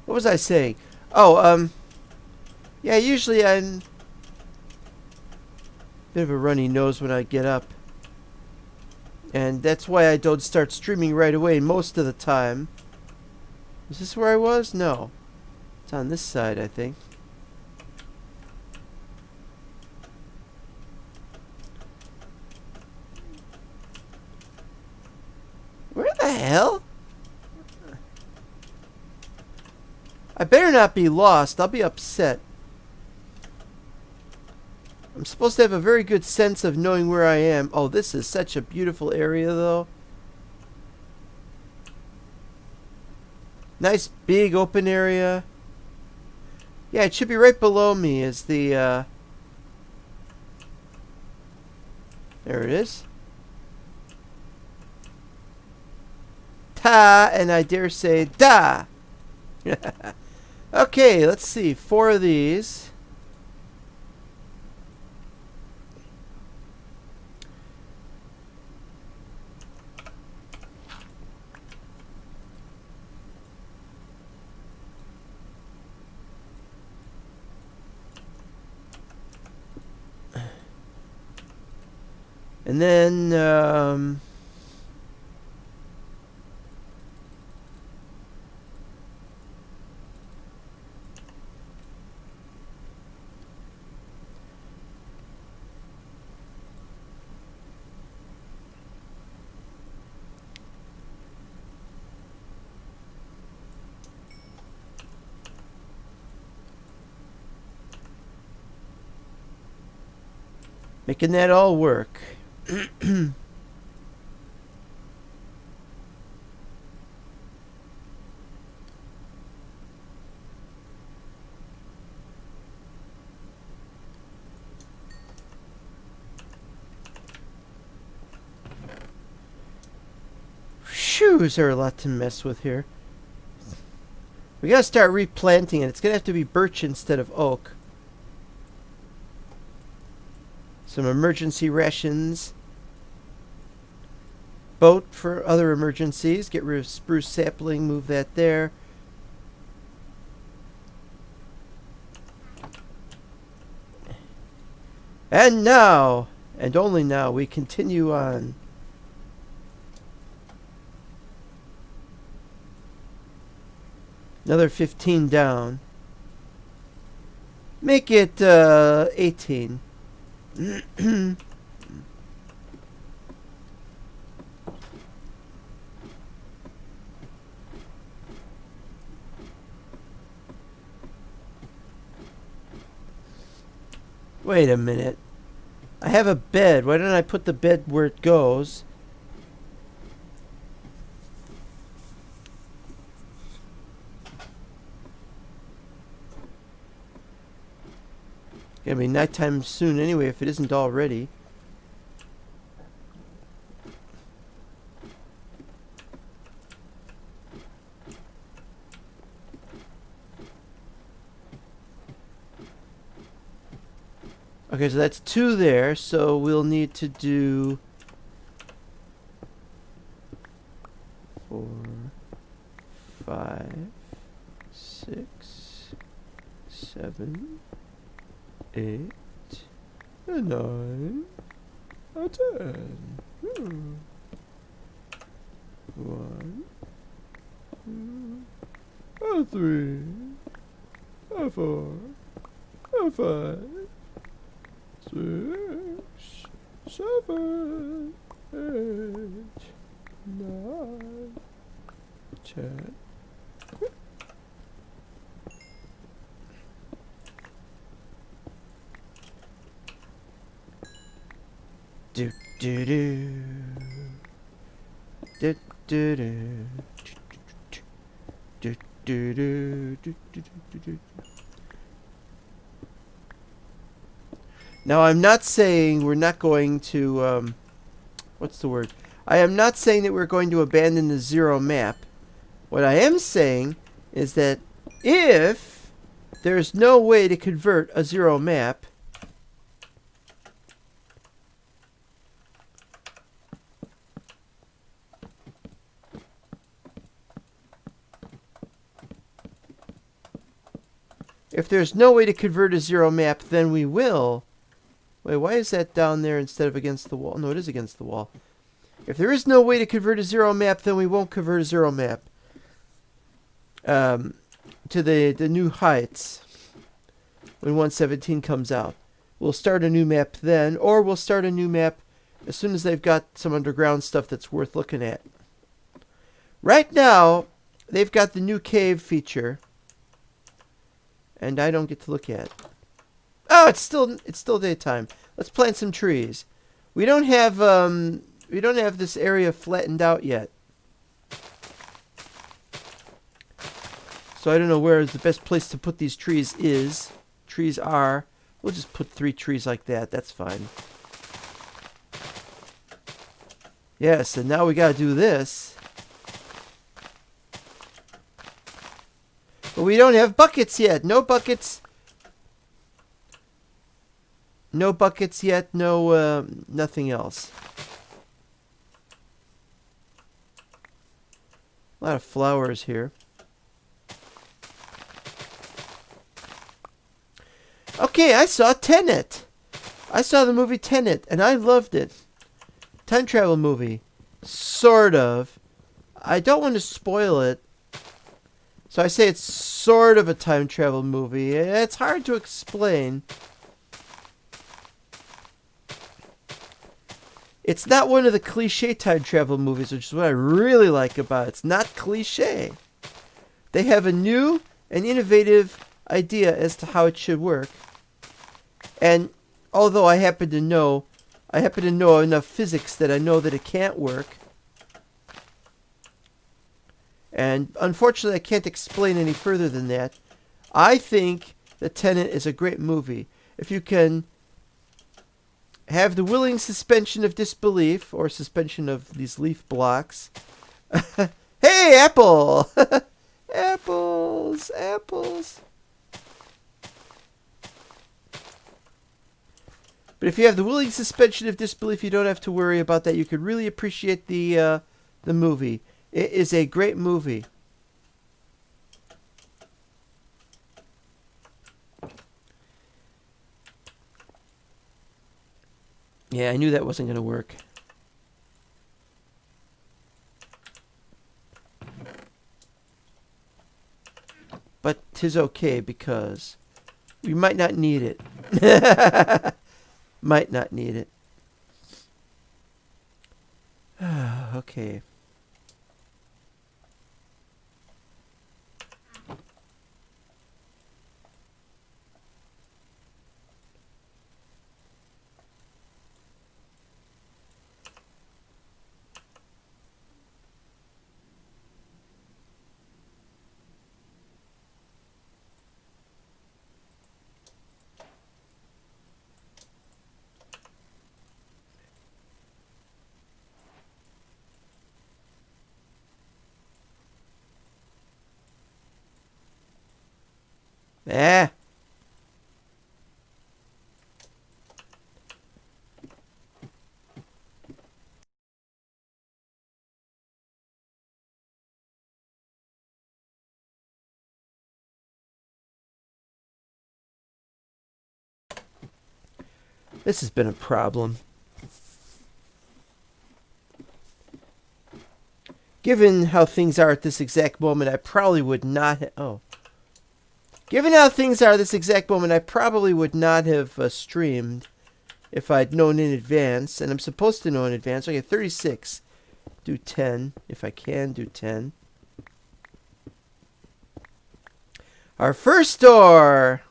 What was I saying? Oh, yeah, usually I'm a bit of a runny nose when I get up. And that's why I don't start streaming right away most of the time. Is this where I was? No. It's on this side, I think. Where the hell? I better not be lost. I'll be upset. I'm supposed to have a very good sense of knowing where I am. Oh, this is such a beautiful area, though. Nice big open area. Yeah, it should be right below me is the, there it is. Ta, and I dare say, da! Okay, let's see. 4 of these. And then, making that all work. Shoes are a lot to mess with here. We gotta start replanting it. It's gonna have to be birch instead of oak. Some emergency rations. Boat for other emergencies. Get rid of spruce sapling. Move that there. And now, and only now, we continue on. Another 15 down. Make it 18. Wait a minute. I have a bed. Why don't I put the bed where it goes? Gonna be nighttime soon anyway, if it isn't already. Okay, so that's 2 there, so we'll need to do 4, 5, 6, 7, 8, and 9, and 10. 1, 2, and 3, and 4, and 5, 6, 7, 8, 9, 10. Do do do do do do do do do. Now I'm not saying we're not going to what's the word? I am not saying that we're going to abandon the 0 map. What I am saying is that if there's no way to convert a 0 map, if there's no way to convert a 0 map, then we will. Wait, why is that down there instead of against the wall? No, it is against the wall. If there is no way to convert a 0 map, then we won't convert a 0 map to the new heights when 117 comes out. We'll start a new map then, or we'll start a new map as soon as they've got some underground stuff that's worth looking at. Right now, they've got the new cave feature, and I don't get to look at it. Oh, it's still daytime. Let's plant some trees. We don't have this area flattened out yet. So I don't know where the best place to put these trees is. Trees are. We'll just put 3 trees like that. That's fine. Yes, and now we gotta do this. But we don't have buckets yet. No buckets. No buckets yet. No, nothing else. A lot of flowers here. Okay, I saw Tenet. I saw the movie Tenet, and I loved it. Time travel movie. Sort of. I don't want to spoil it. So I say it's sort of a time travel movie. It's hard to explain. It's not one of the cliche time travel movies, which is what I really like about it. It's not cliche. They have a new and innovative idea as to how it should work. And although I happen to know enough physics that I know that it can't work. And unfortunately, I can't explain any further than that. I think that Tenet is a great movie. If you can have the willing suspension of disbelief, or suspension of these leaf blocks. Hey, apple! Apples, apples. But if you have the willing suspension of disbelief, you don't have to worry about that. You could really appreciate the movie. It is a great movie. Yeah, I knew that wasn't going to work. But 'tis okay, because we might not need it. Might not need it. Okay. Ah. This has been a problem. Given how things are at this exact moment, I probably would not Given how things are this exact moment, I probably would not have streamed if I'd known in advance. And I'm supposed to know in advance. Okay, 36. Do 10, if I can do 10. Our first door!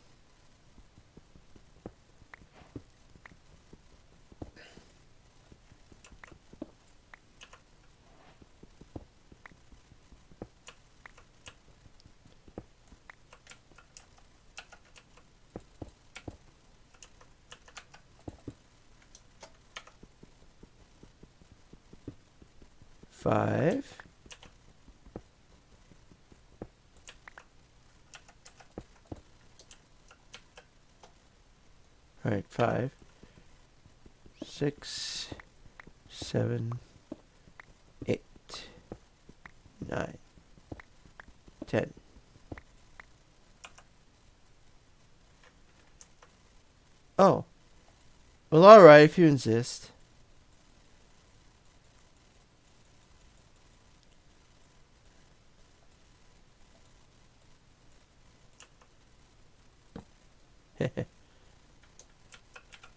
Five. All right, 5, 6, 7, 8, 9, 10. Oh. Well, all right, if you insist.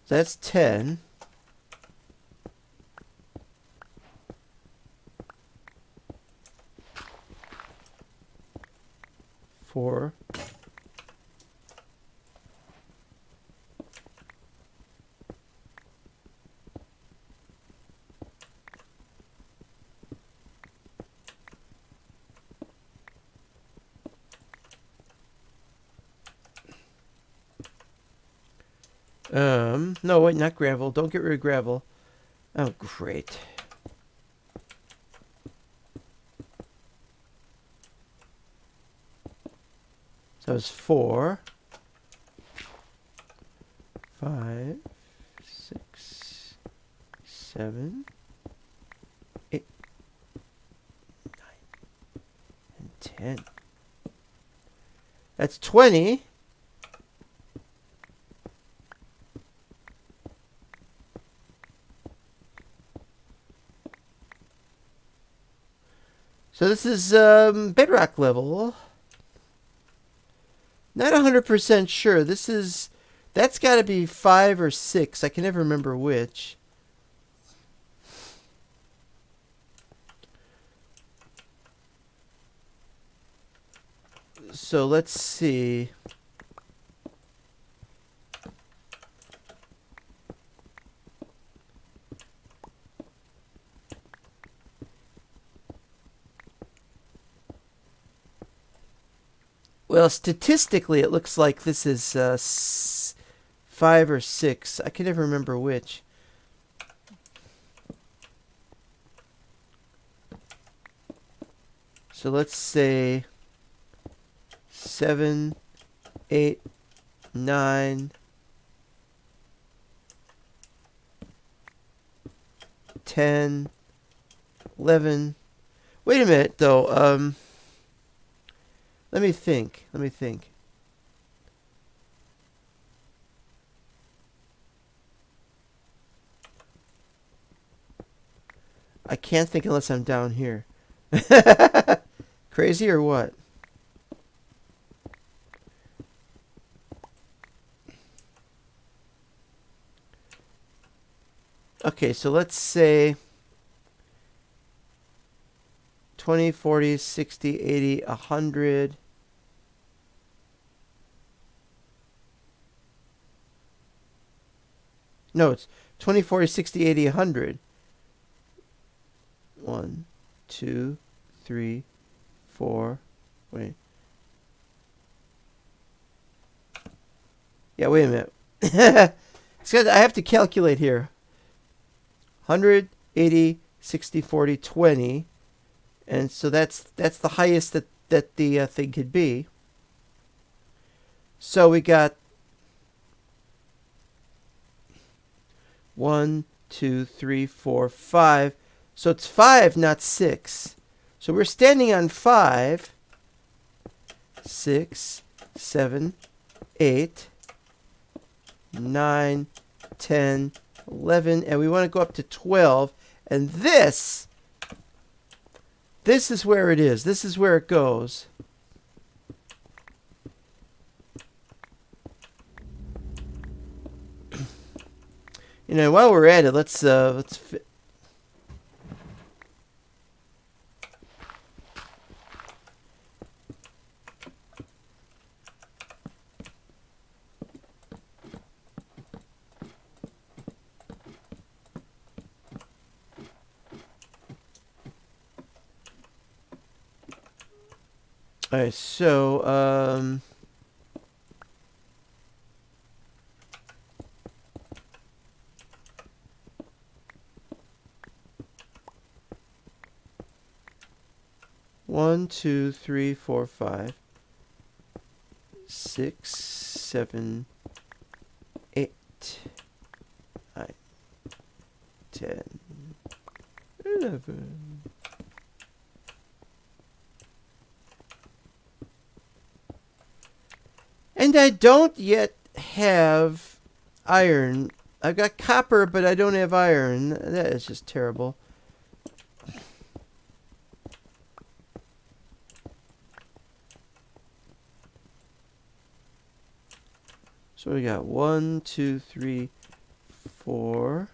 That's 10. Four. No, wait, not gravel. Don't get rid of gravel. Oh, great. So it's 4, 5, 6, 7, 8, 9, and 10. That's 20. So this is bedrock level. Not 100% sure. That's got to be 5 or 6. I can never remember which. So let's see. Well, statistically, it looks like this is 5 or 6. I can never remember which. So let's say 7, 8, 9, 10, 11. Wait a minute, though. Let me think. I can't think unless I'm down here. Crazy or what? Okay, so let's say 20, 40, 60, 80, 100. No, it's 20, 40, 60, 80, 100. 1, 2, 3, 4. Wait. Yeah, wait a minute. I have to calculate here. 100, 80, 60, 40, 20. And so that's the highest that the thing could be. So we got 1, 2, 3, 4, 5. So it's 5, not 6. So we're standing on 5, 6, 7, 8, 9, 10, 11, and we want to go up to 12. And this is where it is. This is where it goes. You know, while we're at it, let's all right, so 1, 2, 3, 4, 5, 6, 7, 8, 9, 10, 11. And I don't yet have iron. I've got copper, but I don't have iron. That is just terrible. So we got 1, 2, 3, 4,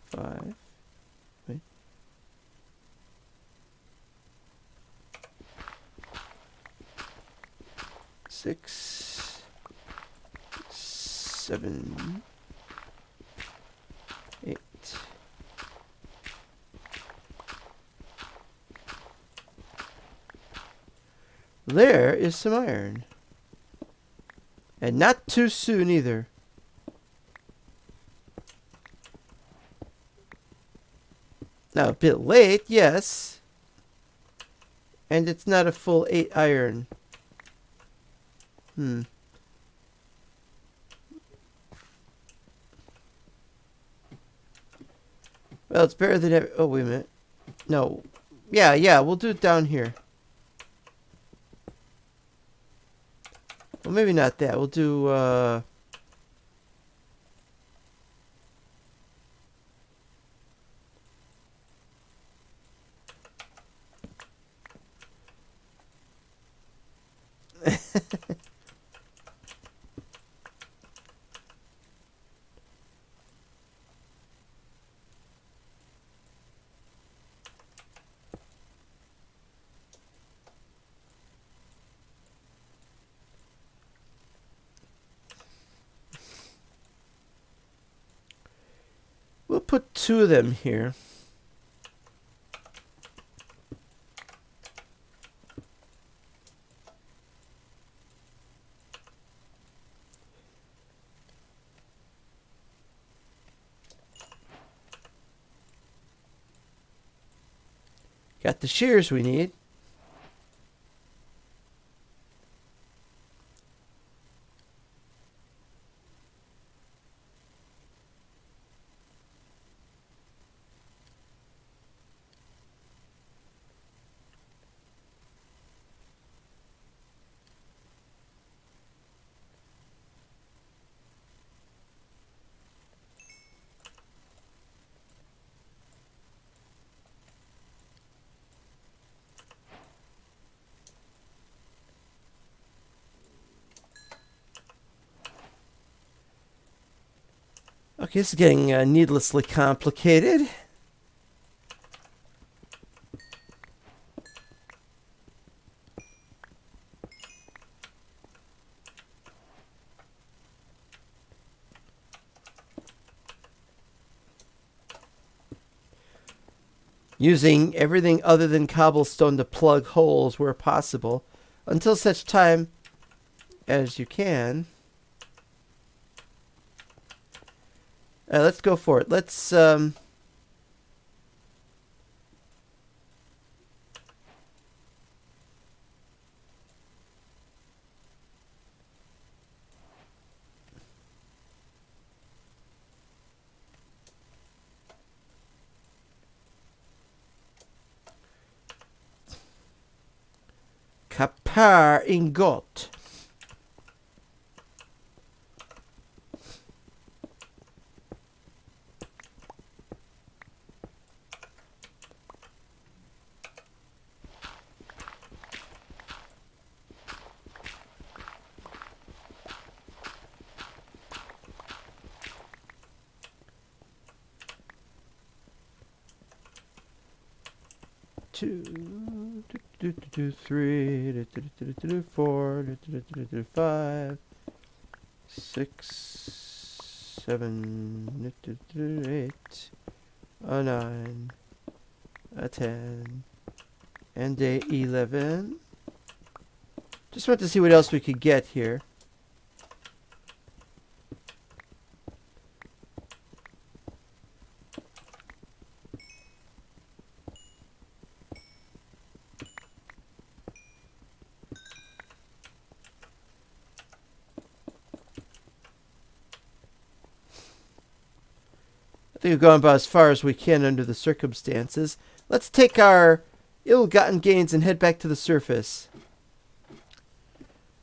5. Wait. 6, 7, 8. There is some iron. And not too soon either. Now, a bit late, yes. And it's not a full 8 iron. Well, it's better than... Oh, wait a minute. No. Yeah, we'll do it down here. Well, maybe not that. We'll do, we'll put 2 of them here. Got the shears we need. Okay, this is getting needlessly complicated. Using everything other than cobblestone to plug holes where possible, until such time as you can. Let's go for it. Let's kapar ingot. Two, 3, 4, 5, 6, 7, 8, 9, 10, and day 11. Just want to see what else we could get here. I think we've gone about as far as we can under the circumstances. Let's take our ill-gotten gains and head back to the surface.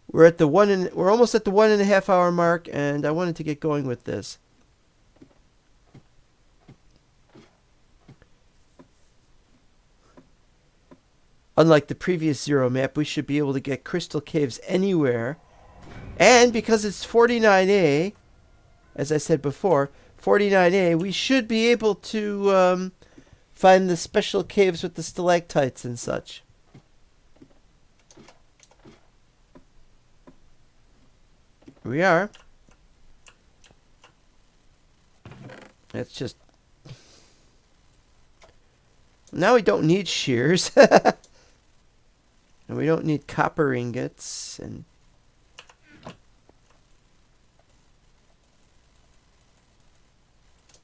We're almost at the 1.5 hour mark, and I wanted to get going with this. Unlike the previous Zero map, we should be able to get crystal caves anywhere. And because it's 49A, as I said before, 49A, we should be able to find the special caves with the stalactites and such. Here we are. It's just... Now we don't need shears. And we don't need copper ingots. And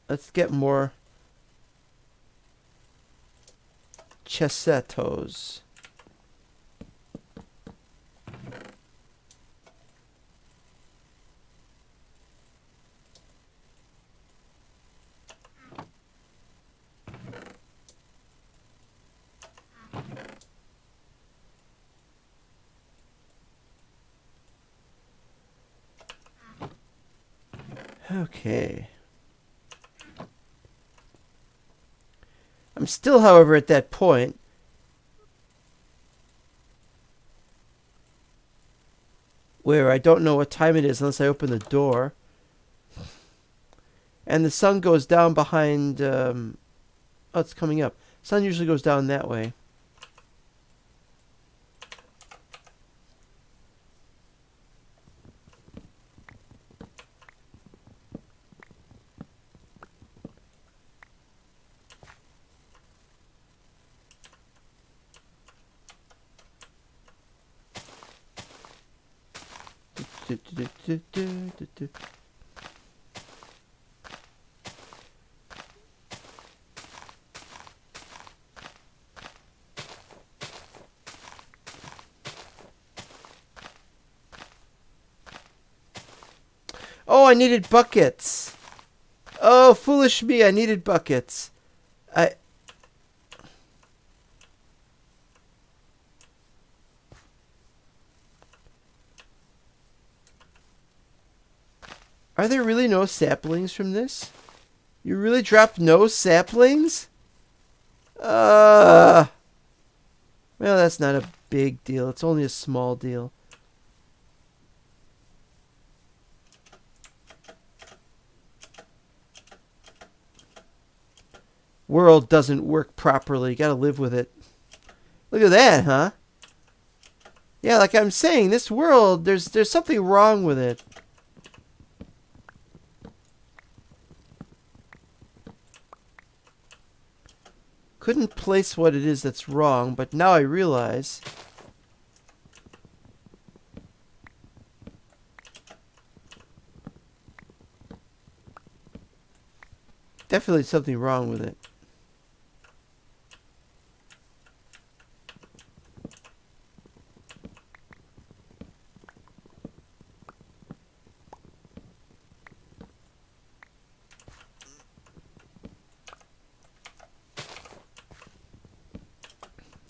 Let's get more chesetos. Okay. I'm still, however, at that point where I don't know what time it is unless I open the door. And the sun goes down behind... oh, it's coming up. Sun usually goes down that way. Oh, I needed buckets. Oh, foolish me, I needed buckets. Are there really no saplings from this? You really dropped no saplings? Well, that's not a big deal. It's only a small deal. World doesn't work properly. Gotta live with it. Look at that, huh? Yeah, like I'm saying, this world, there's something wrong with it. Couldn't place what it is that's wrong, but now I realize. Definitely something wrong with it.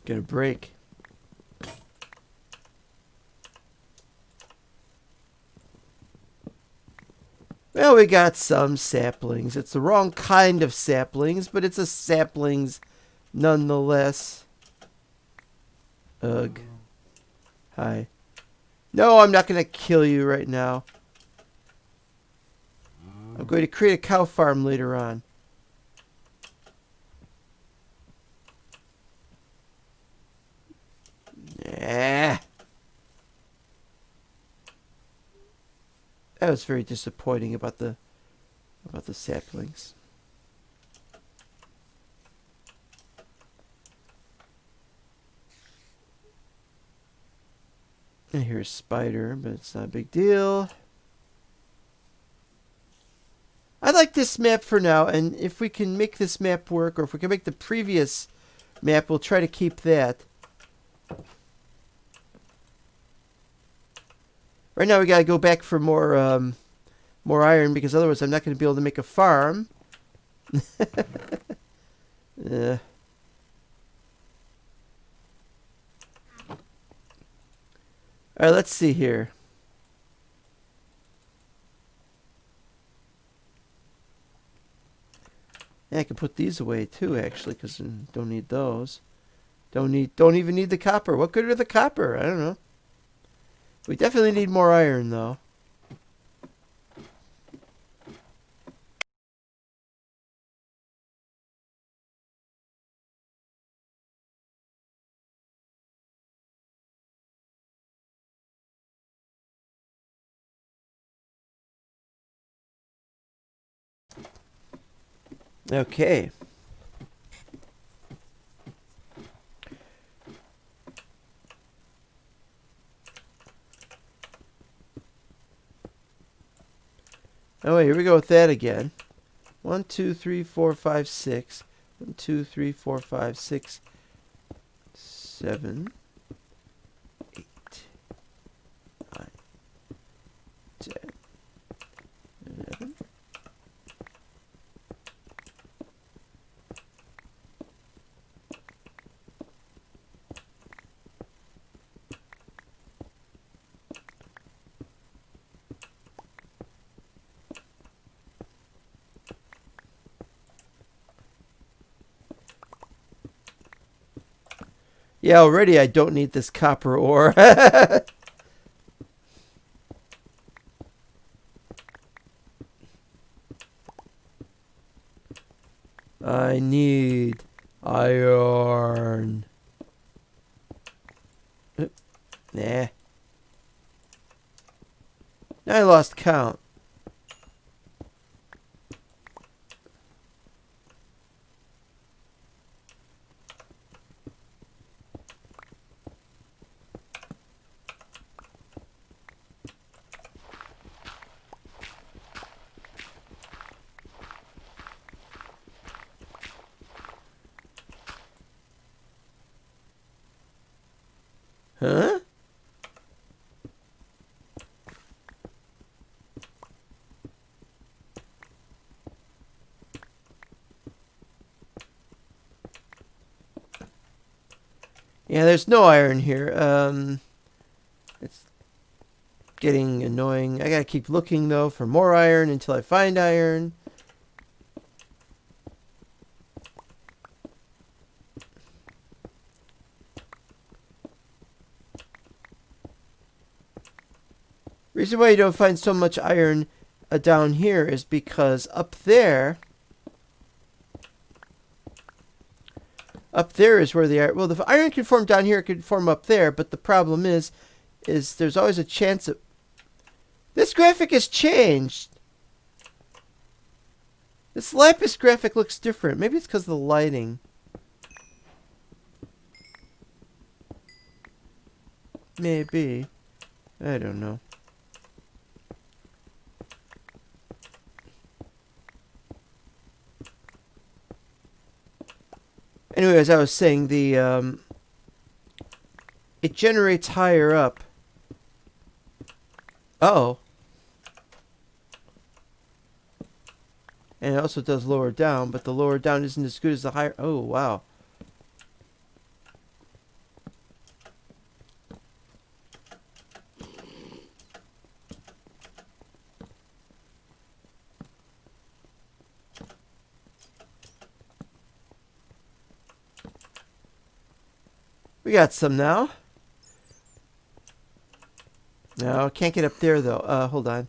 Gonna break. Well, we got some saplings. It's the wrong kind of saplings, but it's a saplings nonetheless. Ugh. Hi. No, I'm not gonna kill you right now. I'm going to create a cow farm later on. Yeah. That was very disappointing about the saplings. And here's a spider, but it's not a big deal. I like this map for now, and if we can make this map work, or if we can make the previous map, we'll try to keep that. Right now we gotta go back for more iron, because otherwise I'm not going to be able to make a farm. Alright, let's see here. Yeah, I can put these away too, actually, because I don't need those. Don't even need the copper. What good are the copper? I don't know. We definitely need more iron, though. Okay. Oh, wait, here we go with that again. 1, 2, 3, 4, 5, 6. 1, 2, 3, 4, 5, 6, 7, 8, 9, 10, 11. Yeah, already I don't need this copper ore. I need iron. Nah. Now I lost count. Huh? Yeah, there's no iron here. It's getting annoying. I gotta keep looking, though, for more iron until I find iron. Reason why you don't find so much iron down here is because up there is where the iron... Well, the iron can form down here, it can form up there, but the problem is there's always a chance that... This graphic has changed! This lapis graphic looks different. Maybe it's because of the lighting. Maybe. I don't know. Anyway, as I was saying, the it generates higher up. Uh-oh. And it also does lower down, but the lower down isn't as good as the higher. Oh, wow. We got some now. No, can't get up there though. Hold on.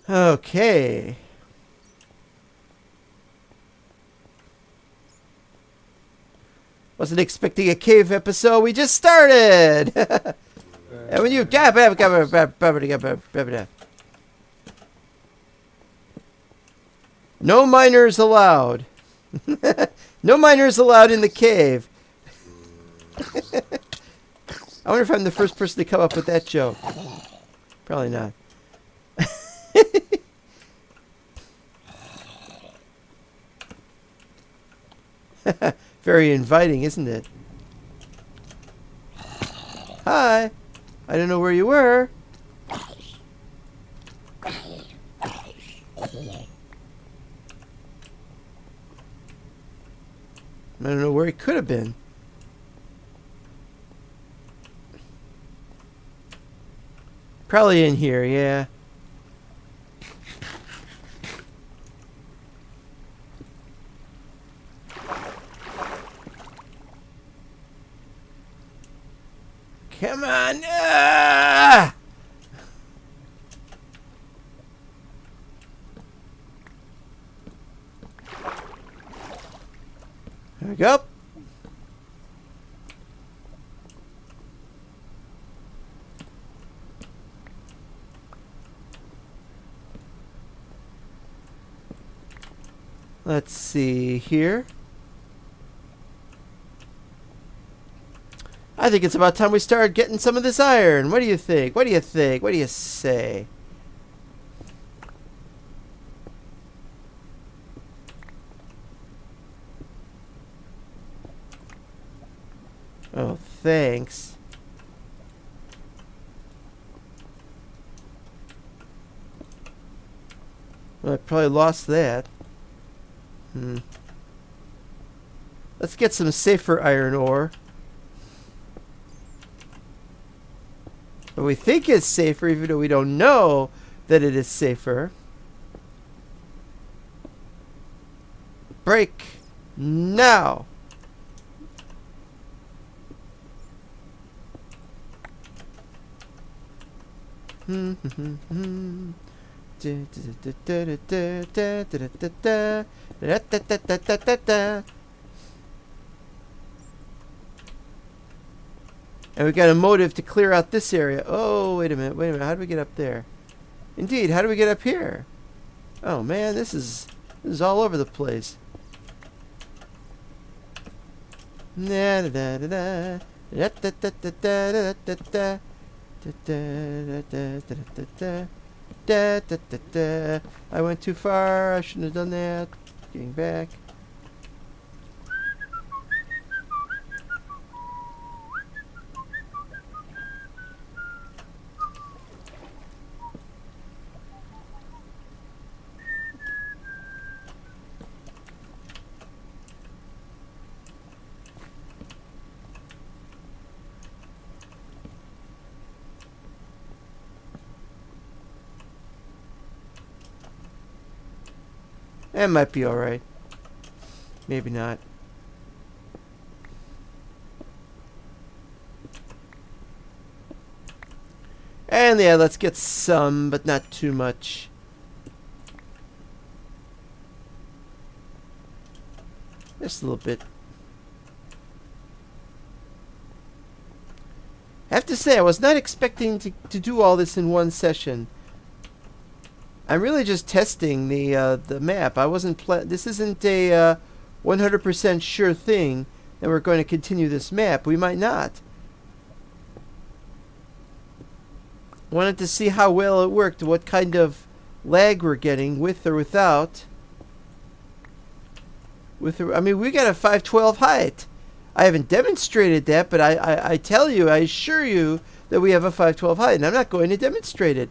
Okay. Wasn't expecting a cave episode. We just started. And when you no miners allowed. No miners allowed in the cave. I wonder if I'm the first person to come up with that joke. Probably not. Very inviting, isn't it? Hi. I don't know where you were. I don't know where he could have been. Probably in here, yeah. Come on. Ah! There we go. Let's see here. I think it's about time we started getting some of this iron. What do you think? What do you think? What do you say? Oh, thanks. Well, I probably lost that. Let's get some safer iron ore. But we think it's safer, even though we don't know that it is safer. Break now. And we got a motive to clear out this area. Oh, wait a minute. How do we get up there? Indeed, how do we get up here? Oh man, this is all over the place. I went too far. I shouldn't have done that. Getting back. It might be alright. Maybe not. And yeah, let's get some, but not too much. Just a little bit. I have to say, I was not expecting to do all this in one session. I'm really just testing the map. I wasn't this isn't a 100% sure thing that we're going to continue this map. We might not. Wanted to see how well it worked, what kind of lag we're getting with or without. I mean, we got a 512 height. I haven't demonstrated that, but I tell you, I assure you that we have a 512 height, and I'm not going to demonstrate it.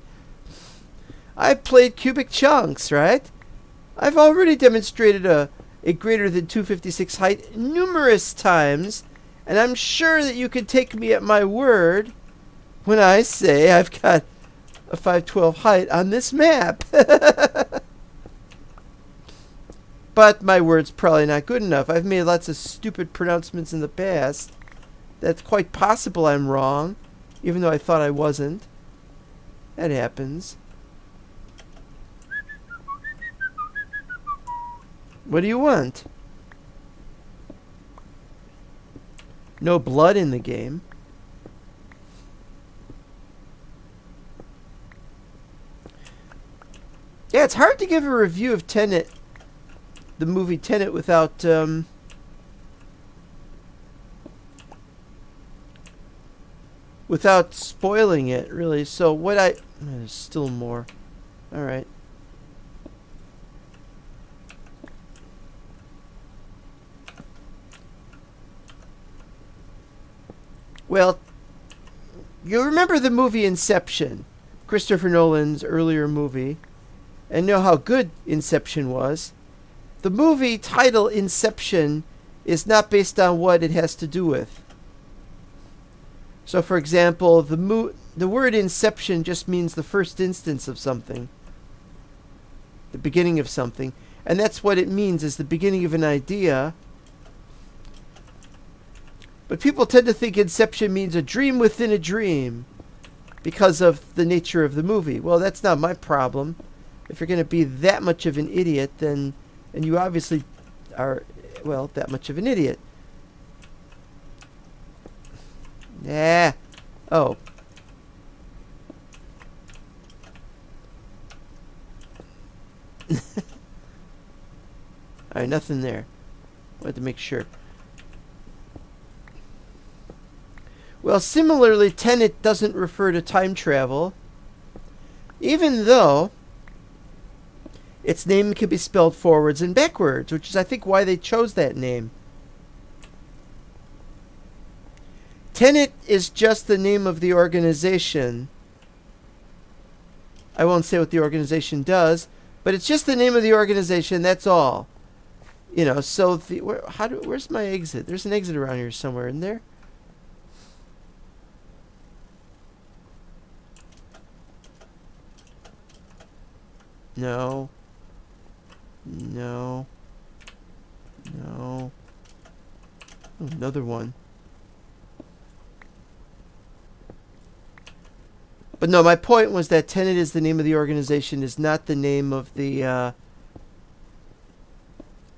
I've played cubic chunks, right? I've already demonstrated a greater than 256 height numerous times, and I'm sure that you can take me at my word when I say I've got a 512 height on this map. But my word's probably not good enough. I've made lots of stupid pronouncements in the past. That's quite possible I'm wrong, even though I thought I wasn't. That happens. What do you want? No blood in the game. Yeah, it's hard to give a review of Tenet, the movie Tenet, without spoiling it, really. So there's still more. All right. Well, you remember the movie Inception, Christopher Nolan's earlier movie, and know how good Inception was. The movie title Inception is not based on what it has to do with. So, for example, the word Inception just means the first instance of something, the beginning of something, and that's what it means, is the beginning of an idea. But people tend to think Inception means a dream within a dream because of the nature of the movie. Well, that's not my problem. If you're going to be that much of an idiot, then, and you obviously are, well, that much of an idiot. Yeah. Oh. Alright, nothing there. I had to make sure. Well, similarly, Tenet doesn't refer to time travel, even though its name can be spelled forwards and backwards, which is, I think, why they chose that name. Tenet is just the name of the organization. I won't say what the organization does, but it's just the name of the organization, that's all. You know, so where's my exit? There's an exit around here somewhere, isn't there? No. No. No. Oh, another one. But no, my point was that Tenet is the name of the organization, is not the name of the,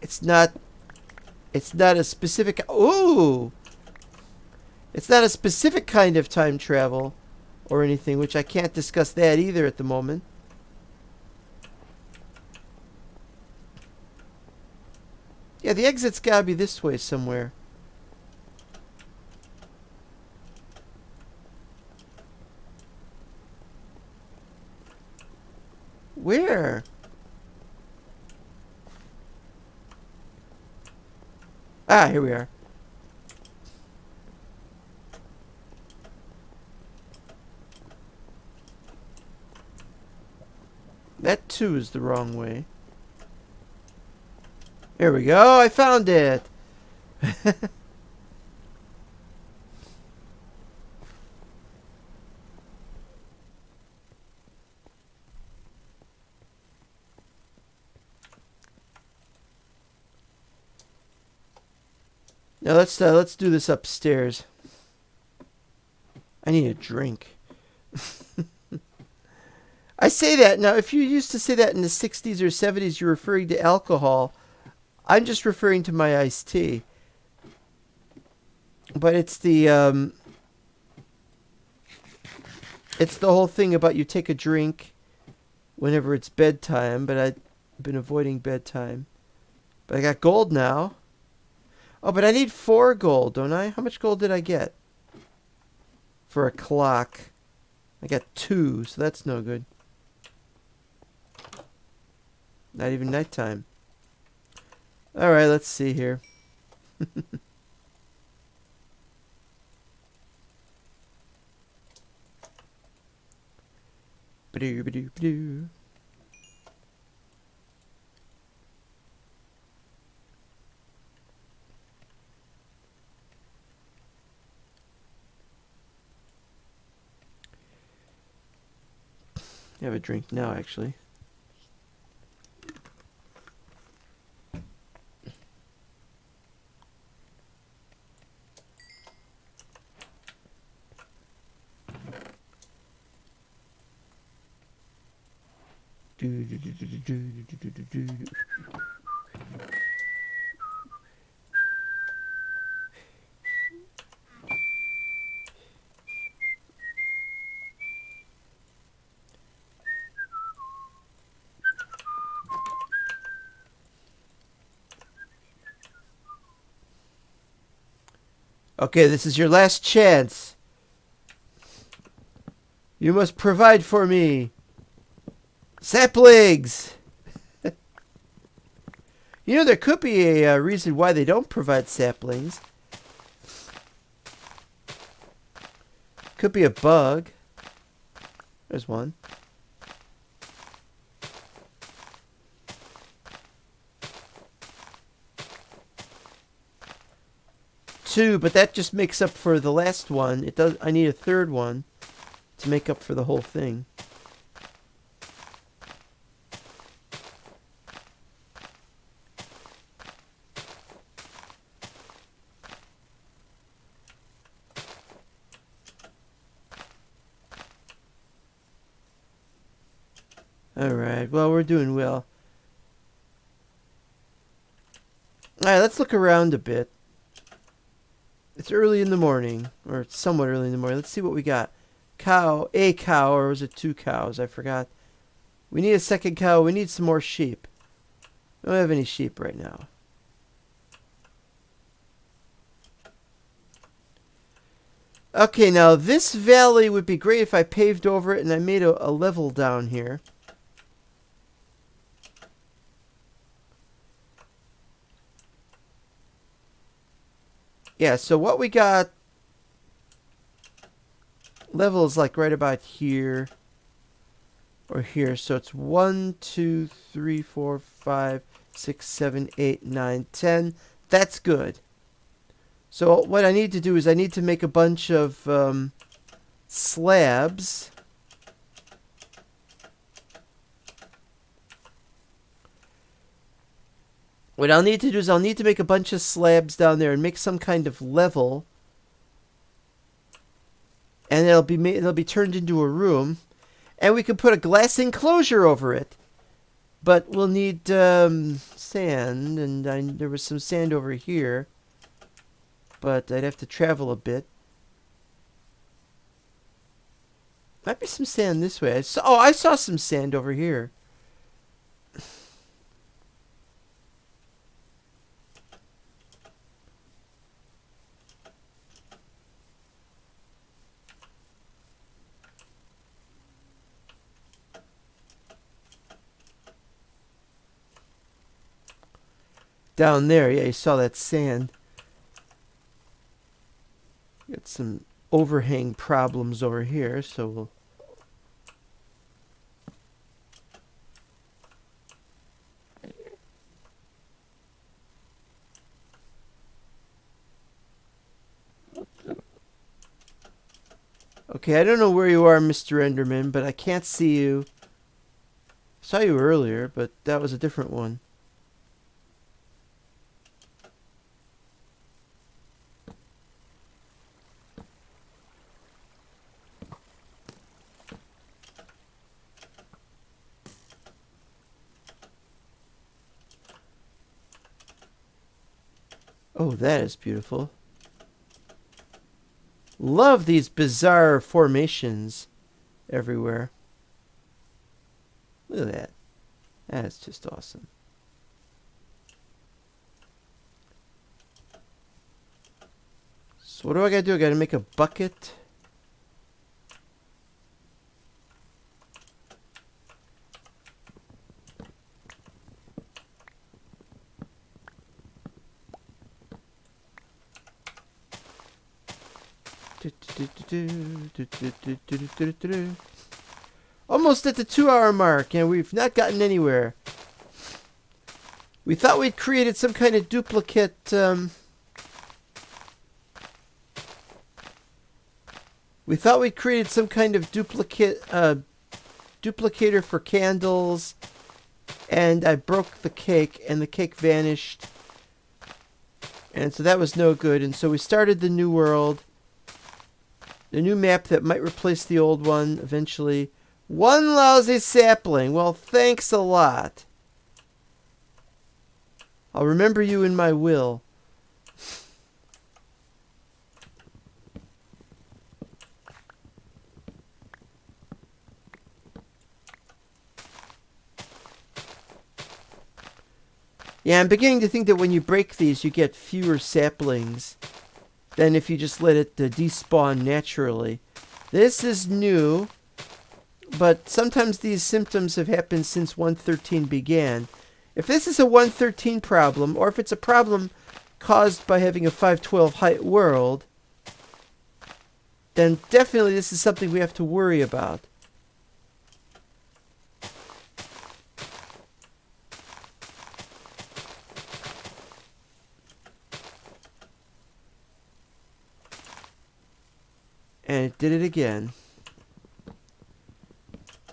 it's not a specific, ooh! It's not a specific kind of time travel or anything, which I can't discuss that either at the moment. Yeah, the exit's gotta be this way somewhere. Where? Ah, here we are. That too is the wrong way. Here we go, I found it! Now let's do this upstairs. I need a drink. I say that now. If you used to say that in the 60s or 70s, you're referring to alcohol. I'm just referring to my iced tea. But it's the whole thing about you take a drink whenever it's bedtime. But I've been avoiding bedtime. But I got gold now. Oh, but I need 4 gold, don't I? How much gold did I get? For a clock. I got 2, so that's no good. Not even nighttime. Alright, let's see here. Ba-doo-ba-doo-ba-doo. I have a drink now, actually. Okay, this is your last chance. You must provide for me. Saplings! You know, there could be a reason why they don't provide saplings. Could be a bug. There's one. Two, but that just makes up for the last one. It does. I need a third one to make up for the whole thing. Alright, well, we're doing well. Alright, let's look around a bit. It's early in the morning, or somewhat early in the morning. Let's see what we got. A cow, or was it 2 cows? I forgot. We need a second cow. We need some more sheep. We don't have any sheep right now. Okay, now this valley would be great if I paved over it and I made a level down here. Yeah, so what we got level is like right about here or here. So it's 1, 2, 3, 4, 5, 6, 7, 8, 9, 10. That's good. So what I need to do is I need to make a bunch of slabs. What I'll need to do is I'll need to make a bunch of slabs down there and make some kind of level. And it'll be turned into a room. And we can put a glass enclosure over it. But we'll need sand, and there was some sand over here. But I'd have to travel a bit. Might be some sand this way. I saw some sand over here. Down there, yeah, you saw that sand. Got some overhang problems over here, so we'll... Okay, I don't know where you are, Mr. Enderman, but I can't see you. I saw you earlier, but that was a different one. Oh, that is beautiful. Love these bizarre formations everywhere. Look at that. That is just awesome. So what do I gotta do? I gotta make a bucket. Almost at the 2-hour mark, and we've not gotten anywhere. We thought we'd created some kind of duplicate. We thought we'd created some kind of duplicator for candles, and I broke the cake, and the cake vanished. And so that was no good, and so we started the new world. The new map that might replace the old one eventually. One lousy sapling. Well, thanks a lot. I'll remember you in my will. Yeah, I'm beginning to think that when you break these, you get fewer saplings than if you just let it despawn naturally. This is new, but sometimes these symptoms have happened since 1.13 began. If this is a 1.13 problem, or if it's a problem caused by having a 5.12 height world, then definitely this is something we have to worry about. And it did it again.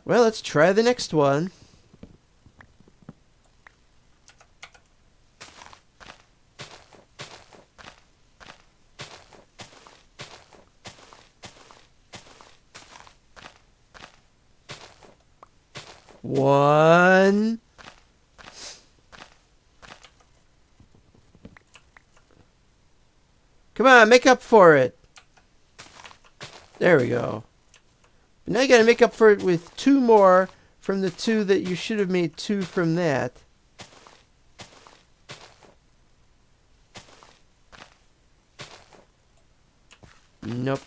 Well, let's try the next one. One. Come on, make up for it. There we go. But now you gotta make up for it with 2 more from the 2 that you should have made 2 from that. Nope.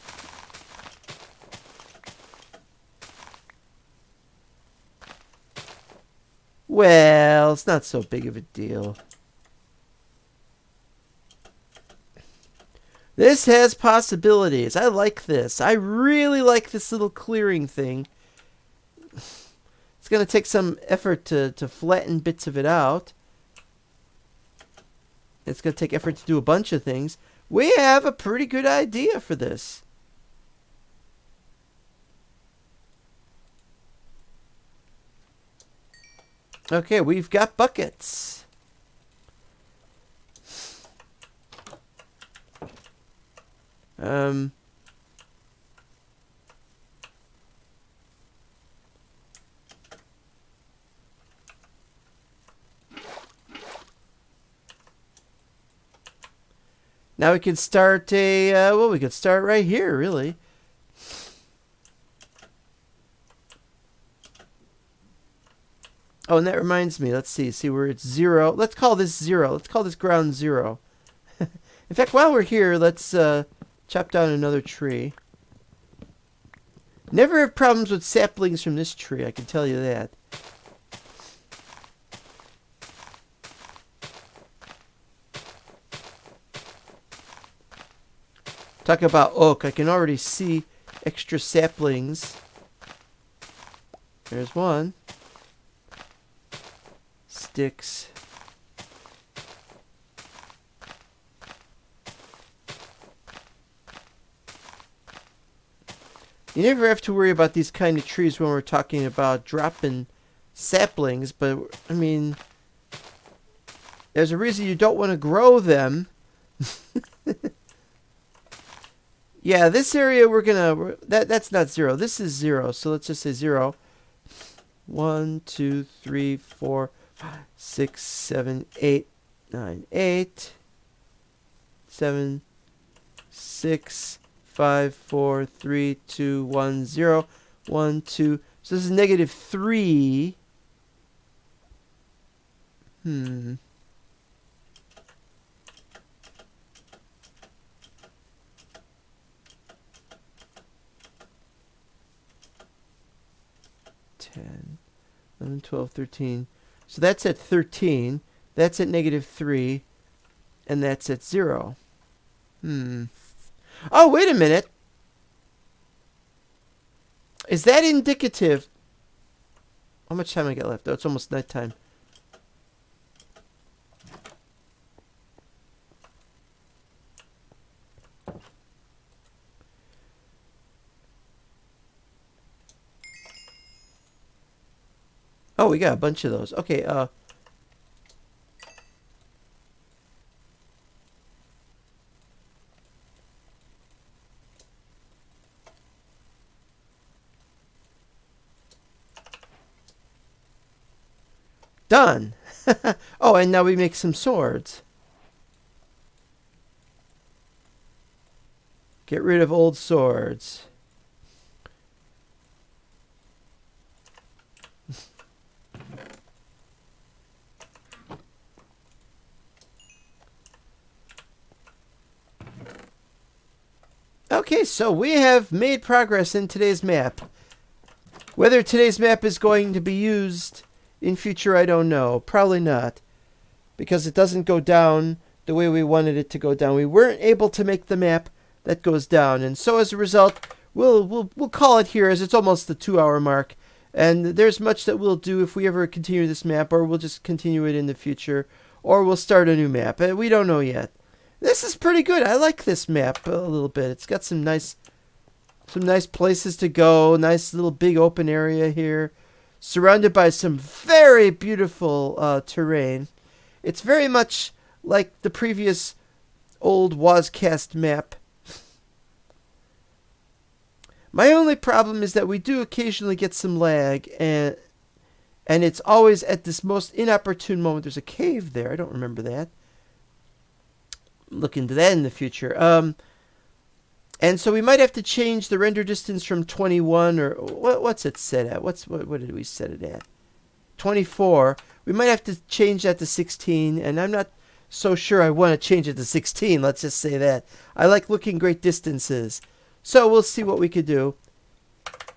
Well, it's not so big of a deal. This has possibilities. I like this. I really like this little clearing thing. It's going to take some effort to flatten bits of it out. It's going to take effort to do a bunch of things. We have a pretty good idea for this. Okay, we've got buckets. Now we can start a, well, we could start right here, really. Oh, and that reminds me, let's see where it's 0. Let's call this 0. Let's call this ground 0. In fact, while we're here, let's chop down another tree. Never have problems with saplings from this tree, I can tell you that. Talk about oak. I can already see extra saplings. There's one. Sticks. You never have to worry about these kind of trees when we're talking about dropping saplings, but, I mean, there's a reason you don't want to grow them. Yeah, this area we're gonna, that's not 0. This is 0, so let's just say 0. 1, 2, 3, 4, 5, 6, 7, 8, 9, 8, 7, 6, 5, 4, 3, 2, 1, 0, 1, 2. So this is negative 3. 10, 11, 12, 13. So that's at 13. That's at negative 3. And that's at 0. Oh, wait a minute. Is that indicative? How much time I got left? Oh, it's almost nighttime. Oh, we got a bunch of those. Okay, done. Oh, and now we make some swords. Get rid of old swords. Okay, so we have made progress in today's map. Whether today's map is going to be used in future, I don't know. Probably not. Because it doesn't go down the way we wanted it to go down. We weren't able to make the map that goes down. And so as a result, we'll call it here, as it's almost the 2-hour mark. And there's much that we'll do if we ever continue this map, or we'll just continue it in the future, or we'll start a new map. We don't know yet. This is pretty good. I like this map a little bit. It's got some nice places to go. Nice little big open area here, surrounded by some very beautiful terrain. It's very much like the previous old Wazcast map. My only problem is that we do occasionally get some lag, and it's always at this most inopportune moment. There's a cave there. I don't remember that. Look into that in the future. And so we might have to change the render distance from 21, or what's it set at? What did we set it at? 24. We might have to change that to 16, and I'm not so sure I want to change it to 16. Let's just say that. I like looking great distances. So we'll see what we could do.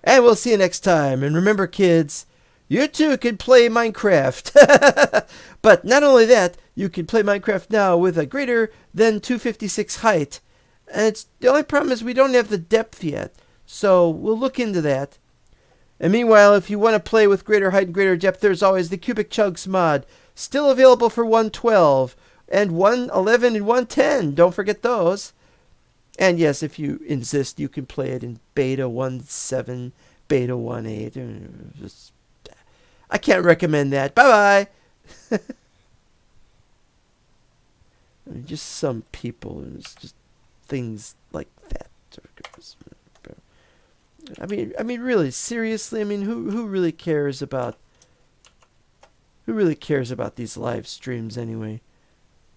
And we'll see you next time. And remember, kids, you too can play Minecraft. But not only that, you can play Minecraft now with a greater than 256 height. And the only problem is we don't have the depth yet. So we'll look into that. And meanwhile, if you want to play with greater height and greater depth, there's always the Cubic Chugs mod. Still available for 112 and 111 and 110. Don't forget those. And yes, if you insist, you can play it in beta 1.7, beta 1.8. I can't recommend that. Bye-bye. I mean, just some people, it's just things like that. I mean, really, seriously. I mean, who really cares about these live streams anyway?